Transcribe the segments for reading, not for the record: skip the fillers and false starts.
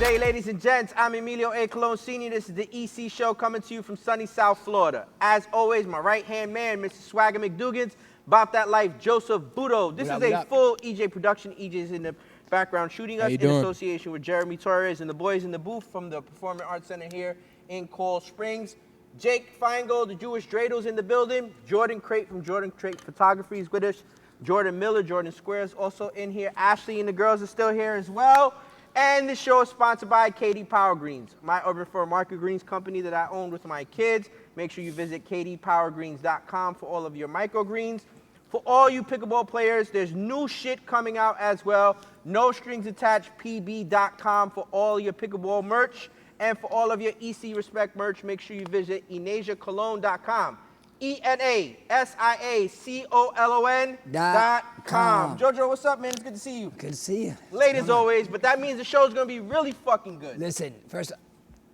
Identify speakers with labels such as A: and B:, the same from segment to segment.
A: day, ladies and gents. I'm Emilio A. Colon Sr. This is the EC Show coming to you from sunny South Florida. As always, my right-hand man, Mr. Swagger McDougan, About That Life, Joseph Budo. This is a full EJ production. EJ's in the background shooting us in association with Jeremy Torres and the boys in the booth from the Performing Arts Center here in Coral Springs. Jake Feingold, the Jewish Dreidels in the building. Jordan Crate from Jordan Crate Photography is with us. Jordan Miller, Jordan Squares also in here. Ashley and the girls are still here as well. And this show is sponsored by KD Power Greens, my urban farm market greens company that I own with my kids. Make sure you visit kdpowergreens.com for all of your microgreens. For all you pickleball players, there's new shit coming out as well. No strings attached, pb.com for all your pickleball merch. And for all of your EC Respect merch, make sure you visit enasiacolon.com. ENASIACOLON.com. Jojo, what's up, man? It's good to see you.
B: Good to see you.
A: Late as always, but that means the show's gonna be really fucking good.
B: Listen, first,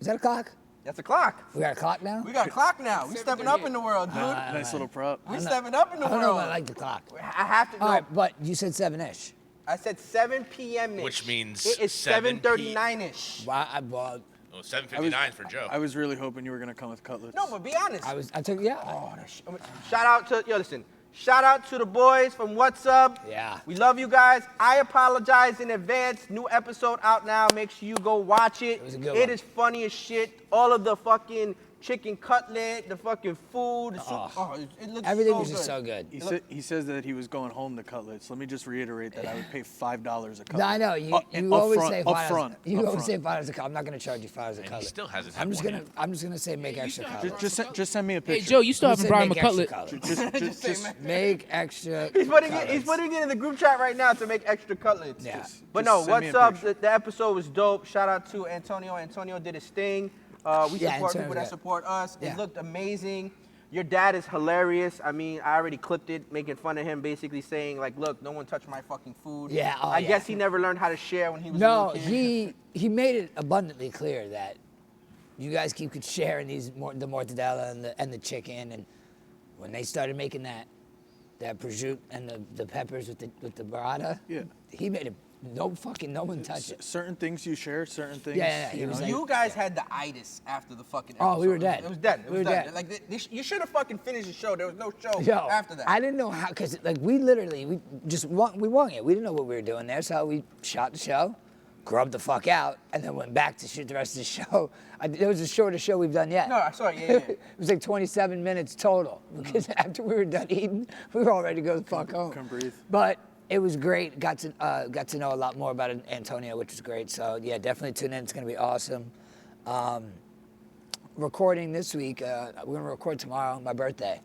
B: is that a clock?
A: That's a clock.
B: We got a clock now?
A: We got a clock now. We stepping up in the world, dude.
C: Nice little prop.
A: We stepping up in the world.
B: I don't know if I like the clock.
A: I have to know.
B: All right, but you said 7-ish.
A: I said 7 p.m.-ish.
D: Which means
A: it is 7:39-ish.
B: Well,
D: 7:59 for Joe.
C: I was really hoping you were gonna come with cutlets.
A: No, but be honest.
B: I took, yeah.
A: Oh, shout out to, listen. Shout out to the boys from What's Up.
B: Yeah.
A: We love you guys. I apologize in advance. New episode out now. Make sure you go watch it.
B: It was a good one.
A: It is funny as shit. All of the fucking chicken cutlet, the fucking food, the soup. It looks
B: Everything
A: so
B: was
A: good.
B: just so good.
C: He says that he was going home to cutlets. Let me just reiterate that I would pay $5 a cutlet.
B: No, I know. You always say $5. You always say $5 a cutlet. I'm not going to charge you $5 a cutlet.
D: He still hasn't
B: I'm
D: had
B: just
D: one
B: gonna say make extra cutlet.
C: Just send me a picture.
E: Hey, Joe, you still haven't brought him a cutlet.
C: Just
B: Make extra
A: He's putting it in the group chat right now to make extra cutlets.
B: Yeah.
A: But no, What's Up? The episode was dope. Shout out to Antonio. Antonio did his thing. We support people that support us. It looked amazing. Your dad is hilarious. I mean, I already clipped it, making fun of him, basically saying, like, look, no one touched my fucking food.
B: Yeah.
A: I guess he never learned how to share when he was a little kid.
B: he made it abundantly clear that you guys keep sharing the mortadella and the chicken, and when they started making that prosciutto and the peppers with the burrata, he made it. No one touched it.
C: Certain things you share, certain things.
B: Yeah.
A: You guys had the itis after the fucking episode.
B: Oh, we were dead.
A: It was dead.
B: We were dead.
A: Like, you should have fucking finished the show. There was no show after that.
B: I didn't know how, because like we wung it. We didn't know what we were doing there, so we shot the show, grubbed the fuck out, and then went back to shoot the rest of the show. It was the shortest show we've done yet.
A: No, I saw it, yeah.
B: It was like 27 minutes total, because after we were done eating, we were all ready to go the fuck home.
C: Couldn't breathe.
B: But it was great. Got to know a lot more about Antonio, which was great. So yeah, definitely tune in. It's gonna be awesome. Recording this week. We're gonna record tomorrow, my birthday.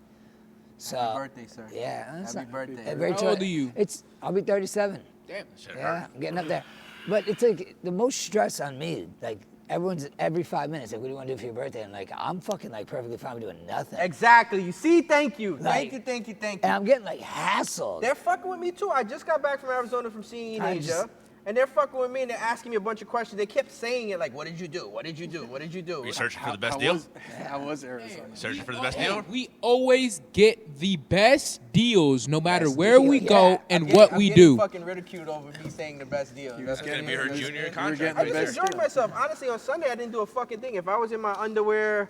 B: So,
A: Happy birthday, sir.
B: Yeah.
A: Happy birthday.
E: How old are you?
B: I'll be 37.
D: Damn,
B: Yeah, I'm getting up there. But it's like the most stress on me. Like everyone's every 5 minutes. Like, what do you want to do for your birthday? And like, I'm fucking like perfectly fine with doing nothing.
A: Exactly. You see, thank you.
B: Like,
A: Thank you.
B: And I'm getting like hassled.
A: They're fucking with me too. I just got back from Arizona from seeing you in Asia. And they're fucking with me and they're asking me a bunch of questions. They kept saying it like, what did you do? What did you do? What did you do?
D: Are you searching for the best deal?
C: How was Arizona?
D: Searching for the best deal?
E: We always get the best deals no matter where we go and what we do.
A: I'm fucking ridiculed over me saying the best deal.
D: That's going to be her junior contract.
A: I just enjoyed myself. Honestly, on Sunday, I didn't do a fucking thing. If I was in my underwear,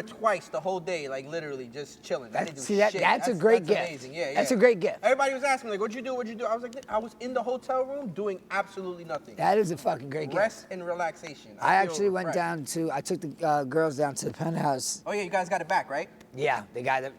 A: twice the whole day, like literally just chilling. I didn't do shit.
B: That's a great gift.
A: Amazing. Yeah.
B: That's a great gift.
A: Everybody was asking me, like, what'd you do? I was like, I was in the hotel room doing absolutely nothing.
B: That is a fucking great gift.
A: Rest and relaxation.
B: I actually went down to, I took the girls down to the penthouse.
A: Oh yeah, you guys got it back, right?
B: Yeah, the guy that,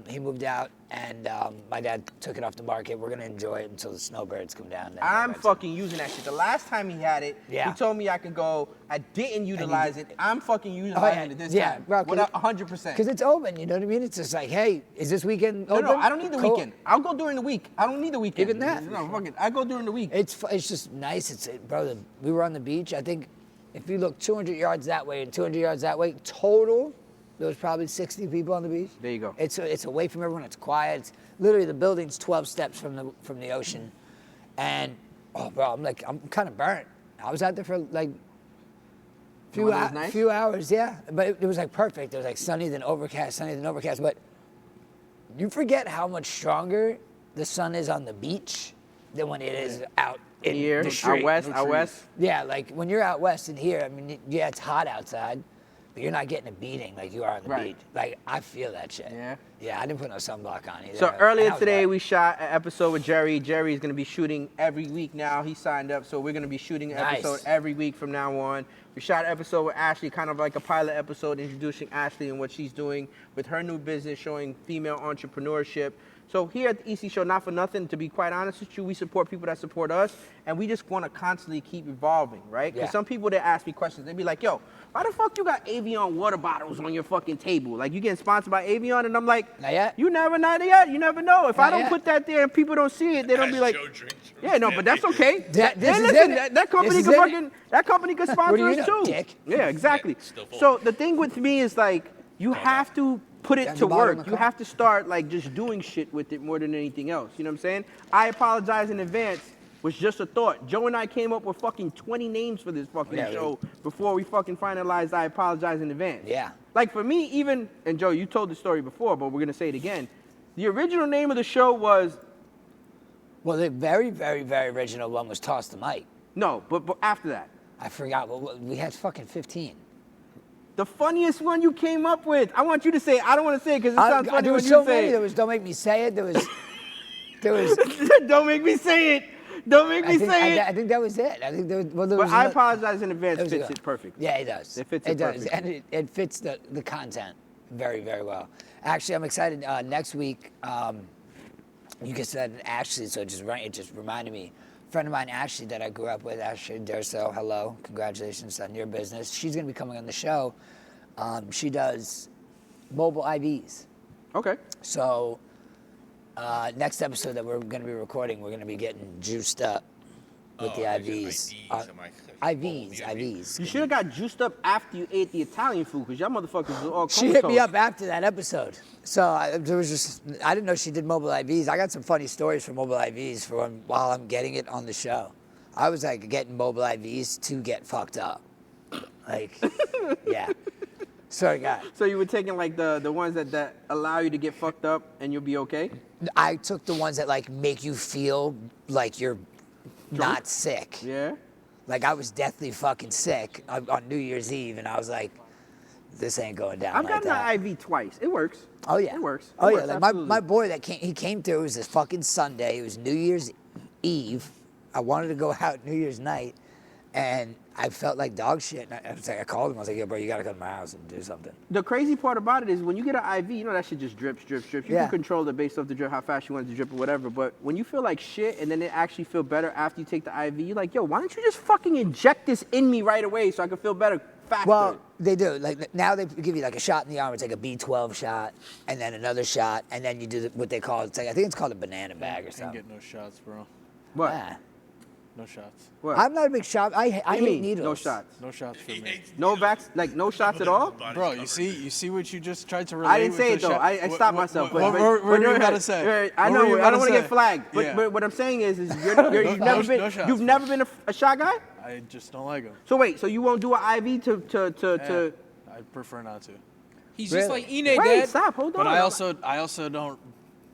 B: he moved out and my dad took it off the market. We're gonna enjoy it until the snowbirds come down.
A: I'm fucking using that shit. The last time he had it, he told me I could go. I didn't utilize it. I'm fucking utilizing it this time.
B: Bro,
A: 100%.
B: Because it's open, you know what I mean? It's just like, hey, is this weekend open?
A: No, I don't need the weekend. I'll go during the week. I don't need the weekend.
B: Even that?
A: No, fuck it. I go during the week.
B: It's just nice. Bro, we were on the beach. I think if you look 200 yards that way and 200 yards that way, total, there was probably 60 people on the beach.
A: There you go.
B: It's away from everyone. It's quiet. It's literally the building's 12 steps from the ocean, and bro, I'm kind of burnt. I was out there for like few hours, yeah. But it was like perfect. It was like sunny then overcast, But you forget how much stronger the sun is on the beach than when it is out in
A: Here,
B: the
A: out
B: street.
A: west,
C: No
A: out
C: trees.
A: west.
B: Yeah, like when you're out west and here, I mean, yeah, it's hot outside, but you're not getting a beating like you are on the
A: Right.
B: beach. Like, I feel that shit.
A: Yeah.
B: Yeah, I didn't put no sunblock on either.
A: So
B: And
A: earlier
B: I was
A: today,
B: wet.
A: we shot an episode with Jerry. Jerry is going to be shooting every week now. He signed up, so we're going to be shooting an
B: Nice.
A: episode every week from now on. We shot an episode with Ashley, kind of like a pilot episode, introducing Ashley and what she's doing with her new business, showing female entrepreneurship. So here at the EC Show, not for nothing, to be quite honest with you, we support people that support us, and we just want to constantly keep evolving, right? Because
B: Yeah.
A: some people, they ask me questions. They be like, yo, why the fuck you got Avion water bottles on your fucking table? Like, you getting sponsored by Avion? And I'm like,
B: Not yet.
A: not yet. You never know. If I
B: Not
A: don't
B: yet.
A: put that there and people don't see it, they don't be like,
D: Joe drinks from
A: yeah, no, but that's okay.
B: This
A: Hey,
B: is
A: listen,
B: it.
A: that company
B: This
A: could
B: is it.
A: fucking, that company could
B: What
A: sponsor
B: do you
A: us
B: know,
A: too.
B: dick?
A: Yeah, exactly.
D: Yeah, still full.
A: So the thing with me is like, you have to put it
B: Down
A: to
B: the bottom
A: work.
B: of the
A: You
B: car.
A: have to start like just doing shit with it more than anything else. You know what I'm saying? I apologize in advance. Was just a thought. Joe and I came up with fucking 20 names for this fucking
B: Yeah,
A: show before we fucking finalized. I apologize in advance.
B: Yeah.
A: Like for me, even, and Joe, you told the story before, but we're gonna say it again. The original name of the show was,
B: Well, the very, very, very original one was Toss the Mic.
A: no, but after that.
B: I forgot, but we had fucking 15.
A: The funniest one you came up with. I want you to say it. I don't want to say it because it sounds funny
B: there
A: when
B: was
A: you
B: so
A: say
B: many.
A: it.
B: There was Don't Make Me Say It. There was
A: Don't make me say it. Don't make me say
B: I
A: it.
B: think that was it. I think there was, well, there
A: But
B: was
A: I
B: another-
A: apologize in advance.
B: There was
A: Fits
B: a-
A: it perfect.
B: Yeah, it does.
A: It fits it
B: does,
A: perfectly.
B: and it fits the content very, very well. Actually, I'm excited. Next week, you can send Ashley, so it just reminded me. A friend of mine, Ashley, that I grew up with, Ashley Durso, hello, congratulations on your business. She's going to be coming on the show. She does mobile IVs.
A: Okay.
B: So next episode that we're going to be recording, we're going to be getting juiced up with the IVs. IVs.
A: You should have got juiced up after you ate the Italian food because y'all motherfuckers were all
B: She hit me
A: comatose.
B: up after that episode. So I didn't know she did mobile IVs. I got some funny stories for mobile IVs while I'm getting it on the show. I was like getting mobile IVs to get fucked up. Like, yeah. Sorry, God.
A: So you were taking like the ones that allow you to get fucked up and you'll be okay?
B: I took the ones that like make you feel like you're not sick.
A: Yeah.
B: Like I was deathly fucking sick on New Year's Eve, and I was like, "This ain't going down."
A: I've
B: like
A: gotten
B: that.
A: an IV twice. It works.
B: Oh yeah,
A: It works. It
B: Oh
A: works,
B: yeah, like
A: absolutely.
B: my boy that came through. It was this fucking Sunday. It was New Year's Eve. I wanted to go out New Year's night, and I felt like dog shit. And I called him. I was like, "Yo, bro, you gotta come to my house and do something."
A: The crazy part about it is when you get an IV, you know that shit just drips. You
B: Yeah.
A: can control it based off the drip, how fast you want it to drip or whatever. But when you feel like shit and then it actually feel better after you take the IV, you're like, yo, why don't you just fucking inject this in me right away so I can feel better faster?
B: Well, they do. Like now they give you like a shot in the arm. It's like a B12 shot, and then another shot, and then you do what they call it. I think it's called a banana bag or
C: Ain't
B: something.
C: get no shots, bro.
A: what?
B: Ah.
C: No shots.
A: What?
B: I'm not a big shot. I
A: What do you
B: hate
A: mean,
B: needles.
A: No shots.
C: No shots for me.
A: No vax, like no shots at all?
C: Bro, you see what you just tried to relate.
A: I didn't
C: with
A: say
C: the
A: it though.
C: shot?
A: I stopped myself.
C: What were you about to say?
A: I
C: What were you
A: know. I
C: about
A: don't want to
C: say?
A: get flagged. But,
C: Yeah.
A: but what I'm saying is you've
C: No
A: never been.
C: shots,
A: You've
C: bro.
A: never been a shot guy.
C: I just don't like them.
A: So wait. So you won't do an IV to
C: I prefer not to.
E: He's
B: Really?
E: just like Ine,
A: Wait,
E: Dad.
A: stop. Hold on.
C: But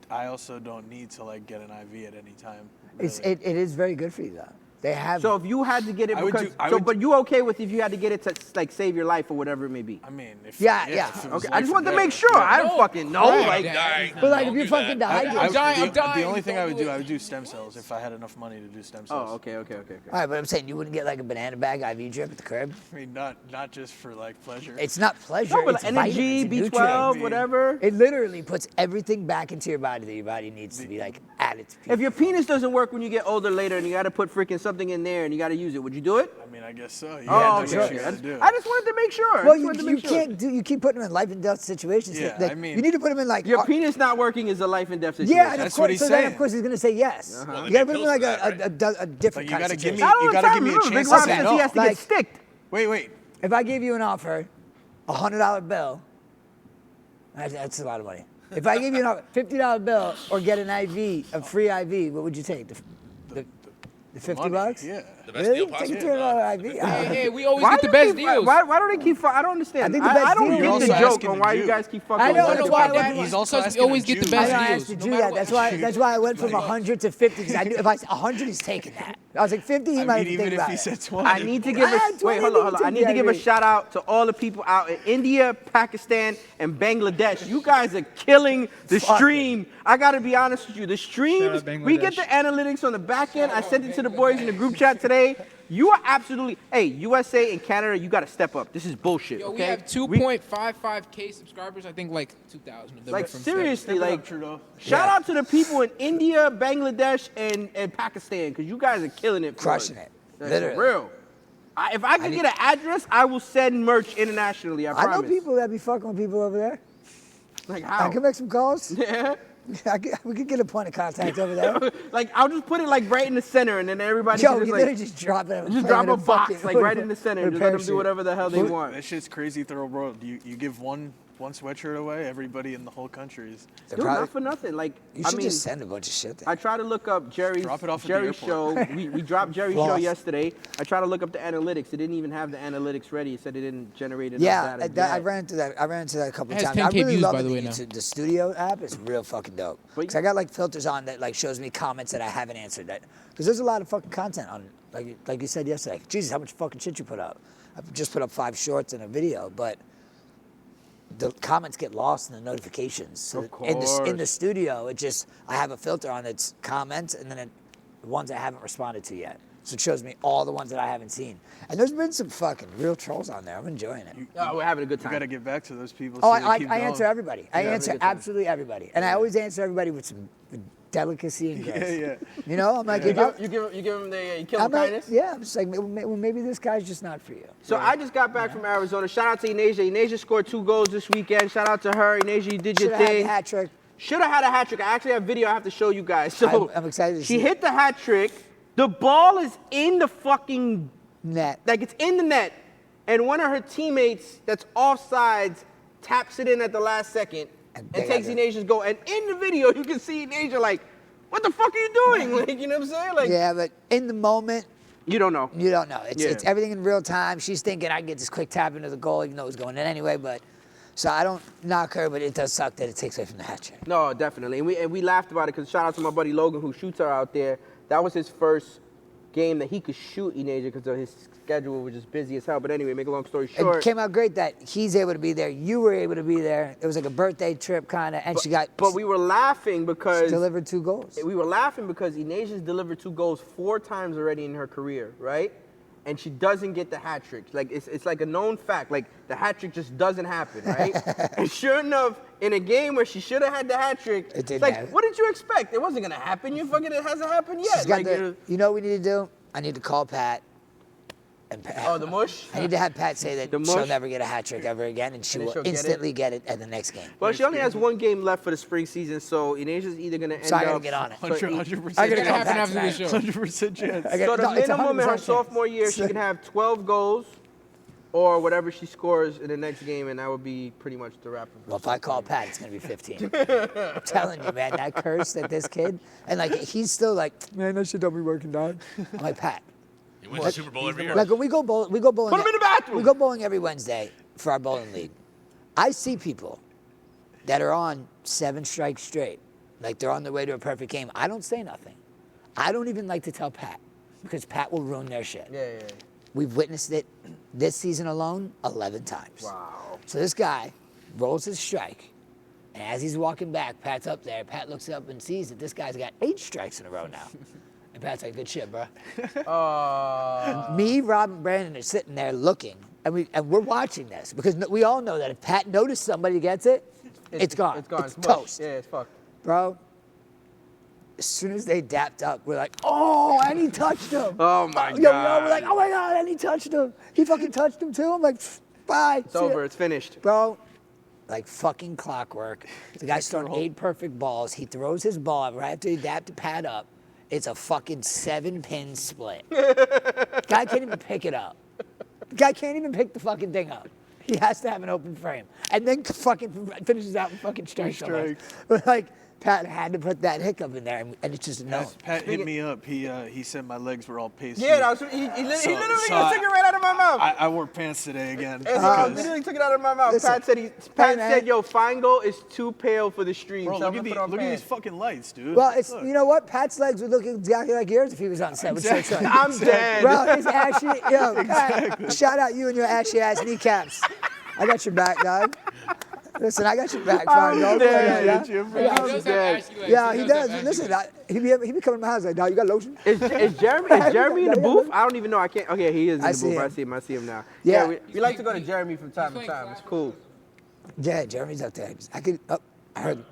C: I also don't need to like get an IV at any time.
B: It
C: really.
B: is very good for you though. They have.
A: So if you had to get it
C: I would
A: because,
C: do- I would
A: but
C: do-
A: you okay with if you had to get it to like save your life or whatever it may be?
C: I mean, if
B: Yeah.
C: if it was
A: Okay, I just
C: life
A: wanted to
C: or
A: make
C: death,
A: sure.
C: yeah.
A: I don't fucking know.
E: Right.
A: Like,
E: Yeah.
B: but like if
D: Don't
B: you
D: do
B: fucking
D: that.
B: die,
E: I'm dying.
C: The
E: Don't
C: only thing
E: do
C: I would do,
E: it.
C: I would do stem cells if I had enough money to do stem cells.
A: oh, okay.
B: all right. But I'm saying you wouldn't get like a banana bag IV drip at the crib.
C: I mean, not just for like pleasure.
B: It's not pleasure.
A: No, but
B: it's
A: energy,
B: vitamins and
A: B12,
B: nutrients.
A: whatever.
B: It literally puts everything back into your body that your body needs to be like at its peak.
A: If your penis doesn't work when you get older later and you got to put freaking something in there and you got to use it, would you do it?
C: I mean, I guess so.
A: Oh,
C: that's
A: okay.
C: what you gotta do.
A: I just wanted to make sure.
B: well,
A: I just wanted to
B: you
A: make sure.
B: can't do. You keep putting them in life and death situations.
C: Yeah,
B: Like,
C: I mean-
B: you need to put them in like.
A: Your penis not working is a life and death situation.
B: yeah, and of
C: That's
B: course,
C: what he's
B: so then
C: saying.
B: of course he's gonna say yes.
D: Well,
B: You
D: they
B: gotta put him in like
D: make pills for that,
B: a different
C: Like, you
B: kind
C: gotta
B: of
C: give me-
B: situation.
A: Not all
C: You
A: the
C: gotta
A: time.
C: give me a
A: Remember, Big
C: chance
A: Rob
C: to say
A: says
C: no.
A: he has to
B: Like-
A: get sticked.
C: Wait.
B: If I gave you an offer, $100 bill, that's a lot of money. If I gave you an offer, $50 bill, or get an IV, a free IV, what would you take? The $50?
C: Yeah.
D: The best
B: Really?
D: deal
B: Take
D: possible.
B: it to another IV.
E: Hey, we always
A: Why
E: get the
A: do
E: best
A: you keep-
E: deals.
A: Why don't they keep? I don't understand.
B: I think the best
A: I don't
B: deal-
A: get
C: You're
A: the
C: also
A: joke
C: asking
A: on
C: the
A: why you
C: Jew.
A: guys keep fucking.
B: I know,
A: with
E: I
A: us.
E: don't know
B: that's
E: why
B: why I
E: that
B: went
C: He's also
E: because we
C: asking
E: always
C: a
E: get the
C: Jew.
E: best
B: I know, I
E: deals.
B: asked the
E: no
B: Jew
E: matter
B: that.
E: what.
B: That's why I went from 100 to 50 because I knew if I said 100, he's taking that. I was like 50, he
C: I
B: might
C: mean,
B: have
C: even
B: think
C: if
B: about
C: he
B: it.
C: said 20.
A: I need to give
B: Ah,
A: a wait. Hold on. I need to give a shout out to all the people out in India, Pakistan, and Bangladesh. You guys are killing the stream. I gotta be honest with you. The streams, we get the analytics on the back end. I sent it to the boys in the group chat today. You are absolutely, hey, USA and Canada, you gotta step up. This is bullshit.
E: Yo,
A: Okay?
E: we have 2.55K subscribers. I think like 2,000 of them
A: Like
E: are from
A: seriously,
C: Step it
A: like
C: up, Trudeau.
A: shout out to the people in India, Bangladesh, and Pakistan, because you guys are killing it. For
B: Crushing
A: us.
B: it.
A: That's
B: Literally.
A: real. If I could get an address, I will send merch internationally. I
B: I
A: promise.
B: know people that be fucking with people over there.
A: Like
B: I
A: how?
B: can make some calls.
A: Yeah.
B: We could get a point of contact over there.
A: Like I'll just put it like right in the center, and then everybody
B: Yo,
A: can
B: you
A: just
B: literally
A: like
B: just drop it.
A: just drop a box like right in the center, and just let them do
B: parachute.
A: whatever the hell they want.
C: That shit's crazy, third world. You give one sweatshirt away, everybody in the whole country is.
B: They're
A: Dude,
B: probably-
A: not for nothing. Like
B: You
A: I
B: should
A: mean,
B: just send a bunch of shit there.
A: I try to look up Jerry's
C: Drop it off at the
A: show.
C: airport.
A: We dropped Jerry's show
B: Lost.
A: yesterday. I tried to look up the analytics. It didn't even have the analytics ready. It said it didn't generate enough
B: Yeah,
A: data.
B: I
A: yet.
B: ran into that. I ran into that a couple
E: It
B: of
E: has
B: times. I
E: 10K
B: really
E: views,
B: love
E: by
B: it.
E: the way, now.
B: The studio app is real fucking dope.
A: But-
B: Because I got like filters on that like shows me comments that I haven't answered. That because there's a lot of fucking content on like you said yesterday. Jesus, how much fucking shit you put up? I just put up 5 shorts and a video, but the comments get lost in the notifications. So
A: Of
B: in the
A: course.
B: studio, it just I have a filter on that's comments and then the ones I haven't responded to yet. So it shows me all the ones that I haven't seen. And there's been some fucking real trolls on there. I'm enjoying it.
A: Oh, we're having a good
C: You
A: time.
C: got to get back to those people.
B: Oh,
C: so they keep
B: I
C: going.
B: answer everybody. I
A: Yeah,
B: answer
A: every good time.
B: absolutely everybody. And I always answer everybody with some delicacy and grace.
C: Yeah.
B: You know, I'm like,
A: You
B: if I-
A: give them the you kill
B: I'm
A: them
B: like,
A: kindness.
B: yeah, I'm just like, well, maybe this guy's just not for you.
A: So I just got back from Arizona. Shout out to Inasia. Inasia scored 2 goals this weekend. Shout out to her. Inasia, you did your
B: Should have had
A: thing.
B: a hat trick.
A: Should have had a hat trick. I actually have video I have to show you guys. So
B: I'm excited to
A: she
B: see
A: hit the hat trick. The ball is in the fucking
B: Net.
A: like it's in the net, and one of her teammates that's offsides taps it in at the last second
B: And
A: and
B: they
A: takes
B: got it.
A: Inasia's goal. And in the video, you can see Inasia like, "What the fuck are you doing?" Like, you know what I'm saying? Like,
B: Yeah, but in the moment,
A: you don't know.
B: you don't know. It's,
A: Yeah.
B: it's everything in real time. She's thinking I can get this quick tap into the goal, even though it's going in anyway. But so I don't knock her, but it does suck that it takes away from the hat trick.
A: No, definitely. And we laughed about it because shout out to my buddy Logan who shoots her out there. That was his first game that he could shoot Inasia because his schedule was just busy as hell. But anyway, make a long story
B: It
A: short.
B: came out great that he's able to be there. You were able to be there. It was like a birthday trip kind of, and she got
A: But we were laughing because
B: delivered 2 goals.
A: we were laughing because Inasia's delivered 2 goals 4 times already in her career, right? And she doesn't get the hat trick. Like it's like a known fact. Like the hat trick just doesn't happen, right? And sure enough, in a game where she should have had the hat trick,
B: It
A: it's
B: didn't
A: like,
B: happen.
A: what did you expect? It wasn't gonna happen. You fucking it hasn't happened yet.
B: She's got
A: Like,
B: the, you know what we need to do? I need to call Pat. And Pat,
A: oh, the mush.
B: I need to have Pat say that
A: The
B: she'll
A: mush?
B: never get a hat trick ever again, and she
A: And then
B: will
A: she'll get it?
B: instantly get it at the next game.
A: Well, she only has 1 game left for the spring season, so Inasia's either gonna end
B: So I gotta
A: up
B: get on it.
A: so
C: 100%.
B: I gotta
E: It's
B: call
E: gonna happen
B: Pat
E: after the
B: tonight.
E: show.
C: 100% chance.
B: I got-
A: So the
B: no, it's
A: minimum in her
B: 100%
A: sophomore year, she
B: chance.
A: can have 12 goals or whatever she scores in the next game, and that would be pretty much the wrap.
B: Well, if I call Pat, it's gonna be 15. I'm telling you, man, that curse that this kid, and like he's still like, man, that shit don't be working, dog. I'm like, Pat,
D: He wins the Super Bowl every year.
B: like when we go bowling,
A: Put him in the bathroom.
B: We go bowling every Wednesday for our bowling league. I see people that are on 7 strikes straight, like they're on their way to a perfect game. I don't say nothing. I don't even like to tell Pat because Pat will ruin their shit.
A: Yeah.
B: We've witnessed it this season alone 11 times.
A: Wow.
B: So this guy rolls his strike, and as he's walking back, Pat's up there. Pat looks up and sees that this guy's got 8 strikes in a row now. And Pat's like, good shit, bro. Me, Rob, and Brandon are sitting there looking, and we're watching this because we all know that if Pat noticed somebody gets it, it's gone.
A: It's gone.
B: It's
A: mush.
B: toast.
A: Yeah, it's fucked.
B: Bro, as soon as they dapped up, we're like, oh, and he touched him.
A: Oh, my
B: Yo,
A: God.
B: we're like, oh my God, and he touched him. He fucking touched him too. I'm like, bye.
A: It's over. It's finished.
B: Bro, like fucking clockwork. The guy's throwing 8 perfect balls. He throws his ball right after he dapped the pad up. It's a fucking 7-pin split. Guy can't even pick it up. Guy can't even pick the fucking thing up. He has to have an open frame. And then fucking finishes out with fucking strikes.
C: Strikes.
B: Like, Pat had to put that hiccup in there, and it's just no.
C: Pat hit me up. He said my legs were all pasty.
A: Yeah, he literally got a cigarette out of my mouth.
C: I wore pants today again.
A: He literally took it out of my mouth.
B: Listen,
A: Pat said, yo, Feingold is too pale for the stream.
C: Bro,
A: so
C: look at these fucking lights, dude.
B: Well, it's
C: Look.
B: you know what? Pat's legs would look exactly like yours if he was on set with short shorts.
A: I'm dead.
B: Bro, he's ashy. Yo, Pat, shout out you and your ashy ass kneecaps. I got your back, dog. Listen, I got your back, Feingold.
A: dead.
B: Yeah, he does. Listen, he be coming to my house like, dog, you got lotion?
A: Is Jeremy in the booth? I don't even know. I can't. Okay, he is in the booth. I see him now.
B: Yeah.
A: We like to go to Jeremy from time to time. It's cool.
B: Yeah, Jeremy's up there. I heard him.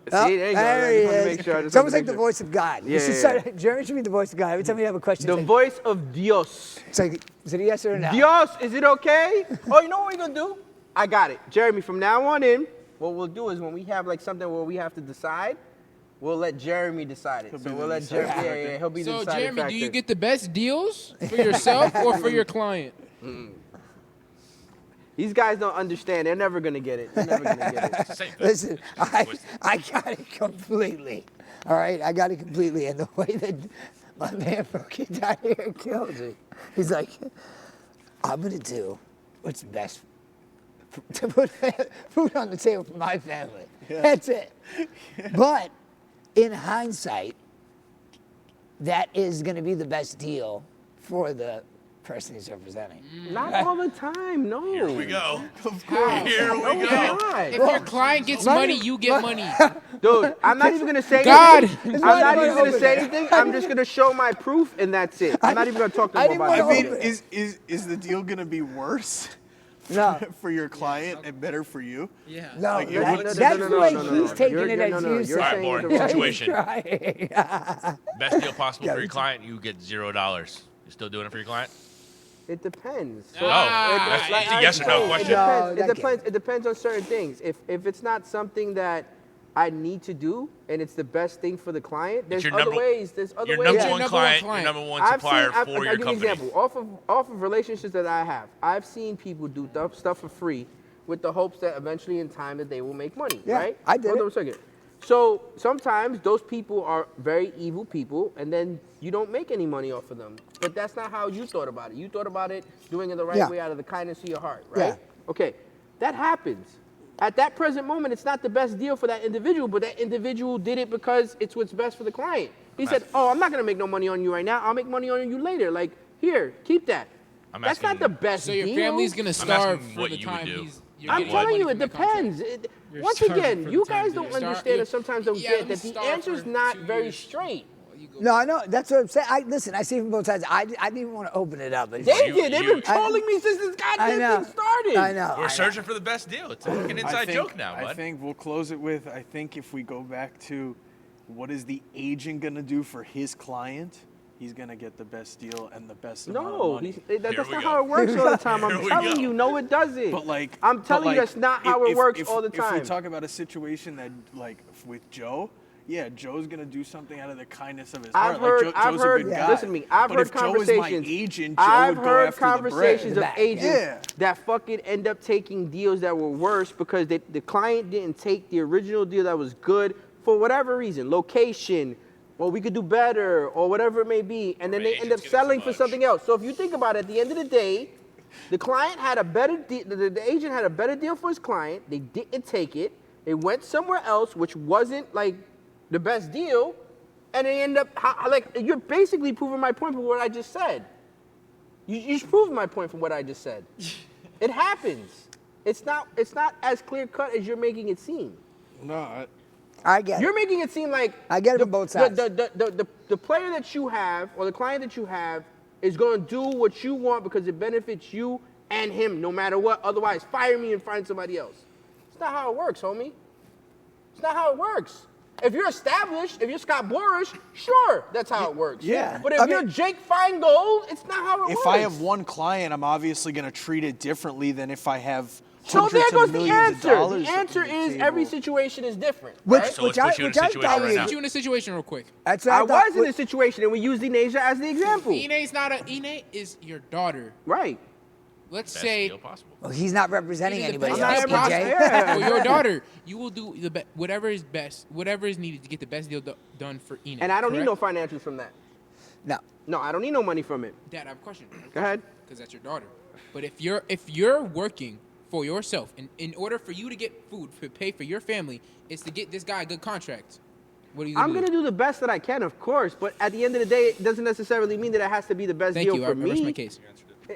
A: See, there you go.
B: There
A: I
B: he
A: just wanted to
B: is.
A: make sure.
B: It's almost like the voice of God.
A: Yeah,
B: Jeremy should be the voice of God. Every time we have a question,
A: The voice of Dios.
B: it's like, is it a yes or a no?
A: Dios, is it okay? Oh, you know what we're going to do? I got it. Jeremy, from now on in, what we'll do is when we have like something where we have to decide, we'll let Jeremy decide it. So we'll let Jeremy, he'll be the
E: So,
A: deciding
E: Jeremy,
A: factor.
E: do you get the best deals for yourself or for your client?
A: These guys don't understand. They're never going to get it. They're never going to get it.
D: Same.
B: Listen, I got it completely. All right, I got it completely. And the way that my man broke it down here kills me. He's like, I'm going to do what's best to put food on the table for my family. Yeah. That's it. But in hindsight, that is going to be the best deal for the person he's representing.
A: Not all the time, no.
D: Here we go.
A: Of course.
D: Here we
A: No,
D: go.
A: God.
E: If your client gets money, you get money.
A: Dude, I'm not even going to say
E: God.
A: anything. I'm not even going to say anything. I'm just going to show my proof, and that's it. I'm not even going to talk to
B: I
A: them
B: didn't
A: about
B: wanna
A: it.
B: open
C: Is the deal gonna be worse
B: No.
C: for your client and better for you?
E: Yeah.
B: No,
C: Like,
B: that's
A: no,
B: the way
A: no,
B: he's taking
A: You're-
B: it
A: no,
B: as
A: no,
B: you
A: you're
B: said.
D: All right,
A: saying
D: Lauren,
A: it wrong.
D: situation.
B: Right.
D: Best deal possible for your client, you get $0. You still doing it for your client?
A: It depends.
D: No, that's
A: like
D: it's a
A: I
D: yes or no
A: said,
D: question.
B: No, that
A: It depends on certain things. If it's not something that I need to do and it's the best thing for the client, there's
D: your
A: other
D: number-
A: ways. There's other
D: Your
A: ways.
D: number
E: Yeah.
D: one
E: Number
D: client,
E: one
D: your number one
A: I've
D: supplier
A: seen,
D: for
A: I'll
D: your
A: give you an
D: company.
A: example. Off of relationships that I have, I've seen people do stuff for free with the hopes that eventually in time that they will make money,
B: Yeah,
A: right?
B: I did
A: Hold
B: it.
A: on a second. So sometimes those people are very evil people, and then you don't make any money off of them. But that's not how you thought about it. You thought about it doing it the right
B: Yeah.
A: way out of the kindness of your heart, right?
B: Yeah.
A: Okay, that happens. At that present moment, it's not the best deal for that individual, but that individual did it because it's what's best for the client. He said, oh, I'm not going to make no money on you right now. I'll make money on you later. Like, here, keep that. That's not the best
E: So your
A: deal.
E: family's going to starve
D: asking
E: for
D: what
E: the
D: you would
E: time
D: do.
E: you're
A: I'm
E: getting
A: telling
E: money
A: you, it
E: from that contract.
A: depends.
E: You're
A: Once
E: starving
A: again,
E: for
A: you
E: the time
A: guys
E: you're
A: don't
E: starving.
A: understand or sometimes don't
E: Yeah,
A: get
E: I'm
A: that the
E: starving
A: answer's
E: for
A: not
E: 2
A: very
E: years.
A: straight.
B: No, I know. That's what I'm saying. Listen, I see from both sides. I didn't even want to open it up. It's-
A: They
D: You-
A: did. They've
D: you-
A: been trolling me since this
B: I
A: goddamn
B: know.
A: thing started.
B: I know.
D: We're searching for the best deal. It's a fucking inside joke now,
C: I
D: bud.
C: think we'll close it with, I think if we go back to what is the agent going to do for his client, he's going to get the best deal and the best amount of
A: No,
C: money.
A: that's
D: Here we
A: not
D: go.
A: how it works all the time.
D: Here
A: I'm
D: we
A: telling
D: go.
A: you, no, it doesn't.
C: But like,
A: I'm telling you, that's not how it works all the
C: If
A: time.
C: we talk about a situation that, like, with Joe, yeah, Joe's gonna do something out of the kindness of his heart.
A: I've
C: Joe's
A: heard.
C: a good guy.
A: Listen to me. I've
C: but
A: heard
C: if Joe was my
A: conversations.
C: agent, Joe
A: I've
C: would go
A: heard
C: after
A: conversations
C: the
A: of
C: bread.
A: agents
C: Yeah.
A: that fucking end up taking deals that were worse because the client didn't take the original deal that was good for whatever reason, location, or we could do better, or whatever it may be, and then
D: Or
A: they end up
D: agent's getting
A: settling
D: too
A: for
D: much.
A: something else. So if you think about it, at the end of the day, the client had a better the agent had a better deal for his client. They didn't take it. They went somewhere else, which wasn't like the best deal, and they end up like you're basically proving my point from what I just said. You just proved my point from what I just said. It happens. It's not as clear cut as you're making it seem.
C: No,
B: I get
A: You're
B: it.
A: making it seem like
B: I get it from both sides.
A: The player that you have or the client that you have is going to do what you want because it benefits you and him no matter what. Otherwise, fire me and find somebody else. It's not how it works, homie. It's not how it works. If you're established, if you're Scott Boras, sure, that's how it works.
C: Yeah.
A: But if you're Jake Feingold, it's not how it works.
C: if I have one client, I'm obviously gonna treat it differently than if I have
A: So
C: hundreds
A: there goes
C: of
A: the
C: millions of
A: answer.
C: dollars.
A: The answer
C: on the
A: is
C: table.
A: every situation is different.
B: Which,
A: right?
D: So let's put you in a situation
B: thought
D: right
B: we-
D: now.
E: Put you in a situation real quick.
B: That's what
A: I
B: thought-
A: was in a situation, and we used Denasia as the example.
E: Ine is not Ine is your daughter.
A: Right.
E: let's
D: Best
E: say
D: deal possible.
B: Well, he's not representing
E: It is
B: anybody
E: the
B: else,
E: best deal
B: EJ.
E: possible
A: Yeah.
E: for your daughter. You will do whatever is best, whatever is needed to get the best deal done for Enid.
A: And I don't need no
E: correct?
A: financials from that.
B: No.
A: No, I don't need no money from it.
E: Dad, I have a question.
A: Go ahead.
E: Because that's your daughter. But if you're working for yourself, and in order for you to get food to pay for your family, is to get this guy a good contract. What are you?
A: I'm
E: gonna
A: going to do the best that I can, of course, but at the end of the day, it doesn't necessarily mean that it has to be the best
E: Thank
A: deal
E: you.
A: for
E: I rest
A: me.
E: my case.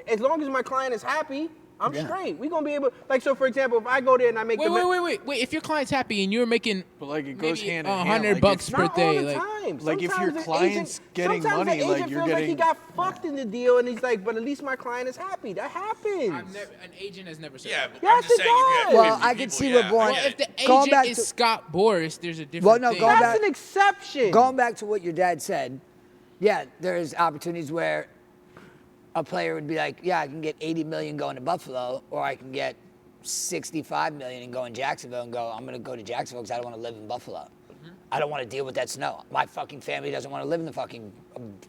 A: As long as my client is happy, I'm
B: Yeah.
A: straight. We're going to be able, like, so for example, if I go there and I make
E: Wait. If your client's happy and you're making
C: But like it goes
E: maybe
C: hand in hand.
E: $100
C: Like, it's
E: per
A: Not
E: day,
A: all the
E: like
A: time.
C: Like, if your
A: Sometimes the
C: client's getting
A: sometimes
C: money,
A: the
C: like,
A: agent
C: you're
A: feels like he
C: getting-
A: got fucked in the deal, and he's like, but at least my client is happy. That happens.
E: an agent has never said
D: Yeah,
E: that.
D: but
A: Yes,
D: I'm just
A: it
D: saying. If you
A: does.
D: had
B: Well,
D: 50
B: I can
D: people,
B: see
D: yeah,
B: what Bourne-
D: I
E: Well,
D: get
E: if
D: it.
E: the
B: Going
E: agent
B: back
E: is
B: to-
E: Scott Boris, there's a different
B: Well, no,
E: thing.
B: going
A: That's
B: back-
A: an exception.
B: Going back to what your dad said, yeah, there's opportunities where a player would be like, yeah, I can get 80 million going to Buffalo, or I can get 65 million and go in Jacksonville and go, I'm going to go to Jacksonville because I don't want to live in Buffalo. I don't want to deal with that snow. My fucking family doesn't want to live in the fucking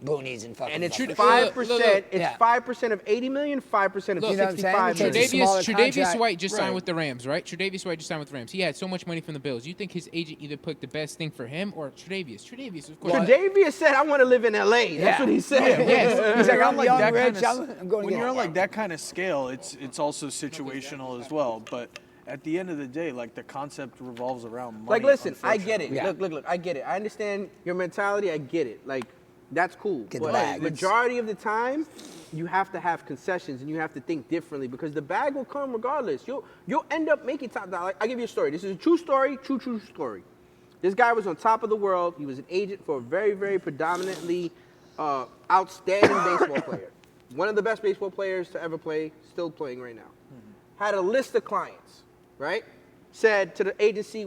B: boonies and fucking
A: And it's
B: Buffalo.
A: 5%.
E: Look.
A: It's
B: Yeah.
A: 5% of 80 million, 5% of
E: Look,
B: you know what I'm saying?
A: 65
B: Take
A: million.
B: a smaller
E: Tre'Davious
B: contract.
E: White just signed
C: Right.
E: with the Rams, right? Tre'Davious White just signed with the Rams. He had so much money from the Bills. You think his agent either picked the best thing for him or Tre'Davious? Tre'Davious, of course.
A: Tre'Davious said, I want to live in LA. That's
B: Yeah.
A: what he said.
E: Yes.
B: He's like,
C: When
B: I'm
C: you're
B: young,
C: that
B: rich,
C: kinda
B: I'm going to
C: when
B: get
C: you're
B: it.
C: on like that kind of scale, it's also situational as well. But at the end of the day, like the concept revolves around money.
A: Like, listen, I get it.
B: Yeah.
A: Look, I get it. I understand your mentality. I get it. Like, that's cool.
B: Get the
A: But
B: bag.
A: majority of the time, you have to have concessions and you have to think differently because the bag will come regardless. You'll end up making top dollar. I'll give you a story. This is a true story, true story. This guy was on top of the world. He was an agent for a very, very predominantly outstanding baseball player. One of the best baseball players to ever play, still playing right now. Had a list of clients, right? Went to the agency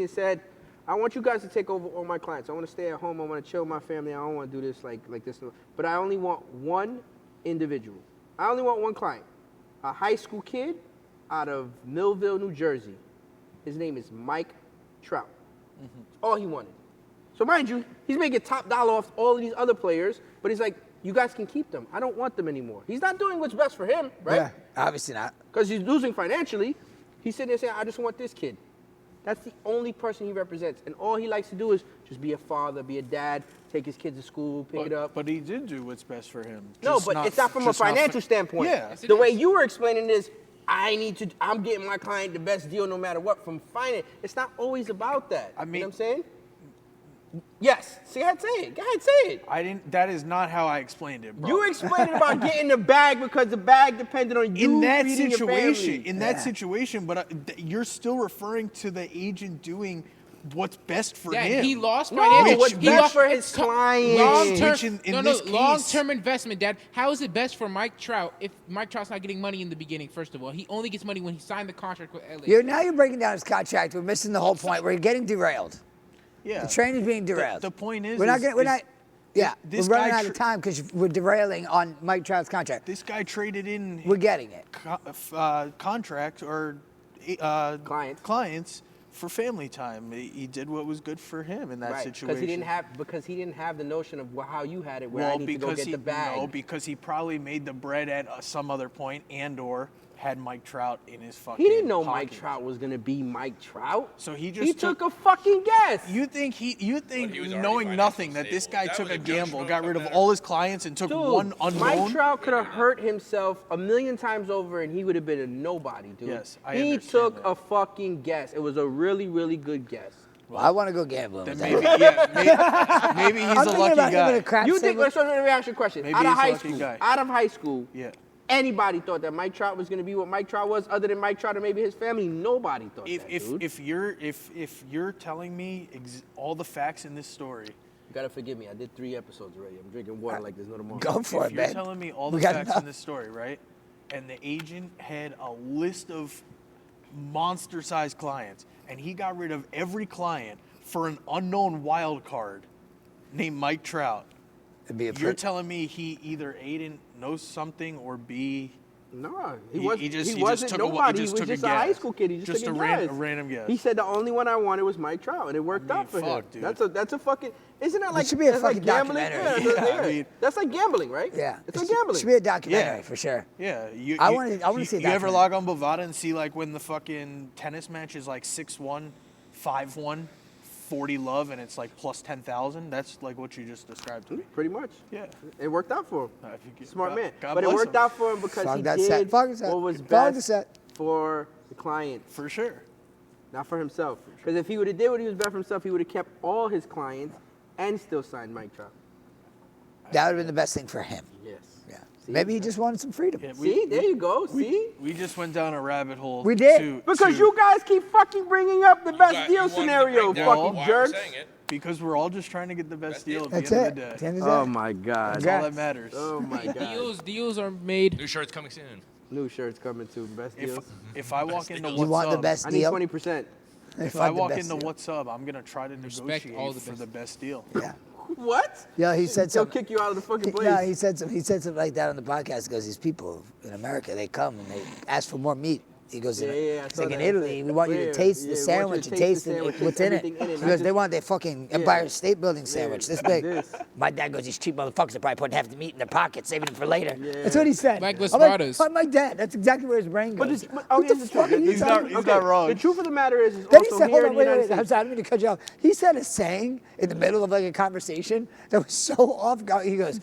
A: and said, I want you guys to take over all my clients. I want to stay at home. I want to chill with my family. I don't want to do this like this. But I only want one individual. I only want one client. A high school kid out of Millville, New Jersey. His name is Mike Trout. That's all he wanted. So mind you, he's making top dollar off all of these other players, but he's like, you guys can keep them. I don't want them anymore. He's not doing what's best for him, right?
B: Yeah, obviously not.
A: Because he's losing financially. He's sitting there saying, I just want this kid. That's the only person he represents. And all he likes to do is just be a father, be a dad, take his kids to school, pick it up.
C: But he did do what's best for him.
A: No,
C: Just
A: but it's not from a
C: just not
A: financial standpoint.
C: Yeah.
E: Yes, it
A: The way
E: is.
A: you were explaining this, I'm getting my client the best deal no matter what from finance. It's not always about that.
C: I
A: You know
C: mean-
A: what I'm saying? Yes. See, go ahead, say it. Go ahead, say it.
C: I didn't. That is not how I explained it, bro.
A: You explained about getting the bag because the bag depended on you
C: in that
A: feeding your
C: situation,
A: family.
C: in that situation, but you're still referring to the agent doing what's best for
E: Yeah,
C: him.
E: he lost
A: No,
E: financial.
A: what's
E: he
A: best
E: lost-
A: for his
E: it's
A: client.
E: Long-term,
C: Which in this case-
E: long-term investment, Dad. How is it best for Mike Trout if Mike Trout's not getting money in the beginning? First of all, he only gets money when he signed the contract with LA.
B: Now you're breaking down his contract. We're missing the whole point. We're getting derailed.
C: Yeah.
B: The train is being derailed.
C: The point is,
B: we're not. Yeah,
C: this
B: we're running
C: guy
B: out of time because we're derailing on Mike Trout's contract.
C: This guy traded in
B: We're getting it.
C: contract or clients for family time. He did what was good for him in that
A: Right,
C: situation.
A: because he didn't have the notion of how you had it, where I
C: well,
A: need to go
C: because
A: get the bag.
C: no, because he probably made the bread at some other point and/or had Mike Trout in his fucking.
A: He didn't know Mike
C: pocket.
A: Trout was gonna be Mike Trout.
C: So he just
A: took a fucking guess.
C: You think
D: But he was already
C: knowing nothing that
D: financially
C: this
D: stable.
C: guy
D: That
C: took
D: was
C: a
D: a
C: gamble,
D: judgment
C: got rid of
D: from
C: all
D: there.
C: his clients and took
A: Dude,
C: one unknown?
A: Mike Trout could have hurt himself a million times over, and he would have been a nobody, dude.
C: Yes, I
A: he
C: understand
A: took
C: that.
A: a fucking guess. It was a really, really good guess.
B: Well, I want to go gambling.
C: Then
B: with
C: maybe,
B: that.
C: maybe he's
B: I'm
C: a
B: thinking
C: lucky
B: about
C: guy.
B: giving a crap
A: You think?
B: sandwich.
A: Let me ask you a question.
C: Maybe
A: Out of
C: he's a
A: high
C: lucky
A: school,
C: guy.
A: yeah. Anybody thought that Mike Trout was going to be what Mike Trout was, other than Mike Trout and maybe his family? Nobody thought that, dude.
C: If you're telling me all the facts in this story,
A: You gotta forgive me. I did 3 episodes already. I'm drinking water like there's no tomorrow.
B: Go for
C: if
B: it,
C: you're
B: man.
C: telling me all
B: We
C: the
B: got
C: facts
B: enough.
C: in this story, right? And the agent had a list of monster-sized clients, and he got rid of every client for an unknown wild card named Mike Trout.
B: It'd be a
C: You're telling me he either A, didn't know something, or B,
A: No,
C: He just
A: wasn't
C: took
A: nobody.
C: he
A: He
C: just
A: was
C: took
A: just
C: a
A: a high
C: guess.
A: school kid. He just took a guess.
C: a random guess.
A: He said the only one I wanted was Mike Trout, and it worked
C: I mean,
A: out for him.
C: fuck, dude.
A: That's a fucking. Isn't that like
B: should be a
A: that's like
B: fucking
A: gambling?
B: documentary.
A: Yeah,
C: Yeah, I mean-
A: that's like gambling, right?
B: Yeah.
A: it's like gambling.
B: Should be a documentary
C: Yeah.
B: for sure.
C: Yeah,
B: I wanna see a
C: You ever
B: documentary.
C: log on Bovada and see like when the fucking tennis match is like 6-1, 5-1, 40 love, and it's like plus 10,000? That's like what you just described to me.
A: Pretty much.
C: Yeah.
A: It worked out for him.
C: I think it-
A: Smart
C: God-
A: man.
C: God
A: But it
C: bless
A: worked
C: him.
A: out for him because
B: Fuck
A: he
B: that
A: did
B: set. Fuck that.
A: what was
B: Fuck the
A: best
B: set.
A: for the client,
C: For sure.
A: not for himself. Because if he would have did what he was best for himself, he would have kept all his clients and still signed Mike Trout.
B: That would have been the best thing for him.
A: Yes.
B: Yeah.
A: See?
B: Maybe he just wanted some freedom.
C: Yeah,
A: See, there you go. See?
C: We just went down a rabbit hole.
B: We did.
A: Because you guys keep fucking bringing up the best deal scenario, fucking
D: why I'm
A: jerks.
D: saying it.
C: Because we're all just trying to get the best deal at the
B: That's
C: end
B: it.
C: of the
B: At the
C: day.
B: end of the
A: Oh
B: day.
A: my God.
C: That's all
B: Congrats.
C: that matters.
A: Oh my God.
E: Deals are made.
D: New shirts coming soon.
A: New shirts coming too. Best deals.
C: If I walk into
D: deals.
B: You want the
C: What's Up,
B: best
A: I need
B: deal?
A: 20%.
C: if
B: You
C: I
B: want the
C: walk
B: best
C: into
B: deal.
C: What's Up, I'm gonna try to negotiate
E: all the
C: for
E: best.
C: the best deal.
B: Yeah.
A: What?
B: Yeah, he said
A: He'll
B: something.
A: kick you out of the fucking place.
B: Yeah, he said something like that on the podcast. He goes, these people in America, they come and they ask for more meat. He goes,
A: Yeah, I
B: it's
A: saw
B: like in
A: that.
B: Italy, we want you to
A: Yeah,
B: taste
A: yeah,
B: the
A: we want you to
B: sandwich and
A: taste the
B: taste
A: sandwich,
B: what's in it.
A: everything in it,
B: He
A: not
B: goes, they
A: just-
B: want their fucking Empire State Building sandwich this big.
A: this.
B: My dad goes, these cheap motherfuckers are probably putting half the meat in their pocket, saving it for later. That's what he said.
E: Like
B: I'm
E: Laspradas.
B: I'm like, Dad, that's exactly where his brain goes.
A: Oh,
B: What the
A: here's
B: fuck are you
C: He's
B: talking
C: not
B: about?
C: wrong.
A: The truth of the matter is
B: Then he
A: also
B: said,
A: here
B: hold
A: in
B: on,
A: the
B: wait,
A: United
B: wait,
A: States.
B: I'm sorry, I didn't mean to cut you off. He said a saying in the middle of like a conversation that was so off guard. He goes,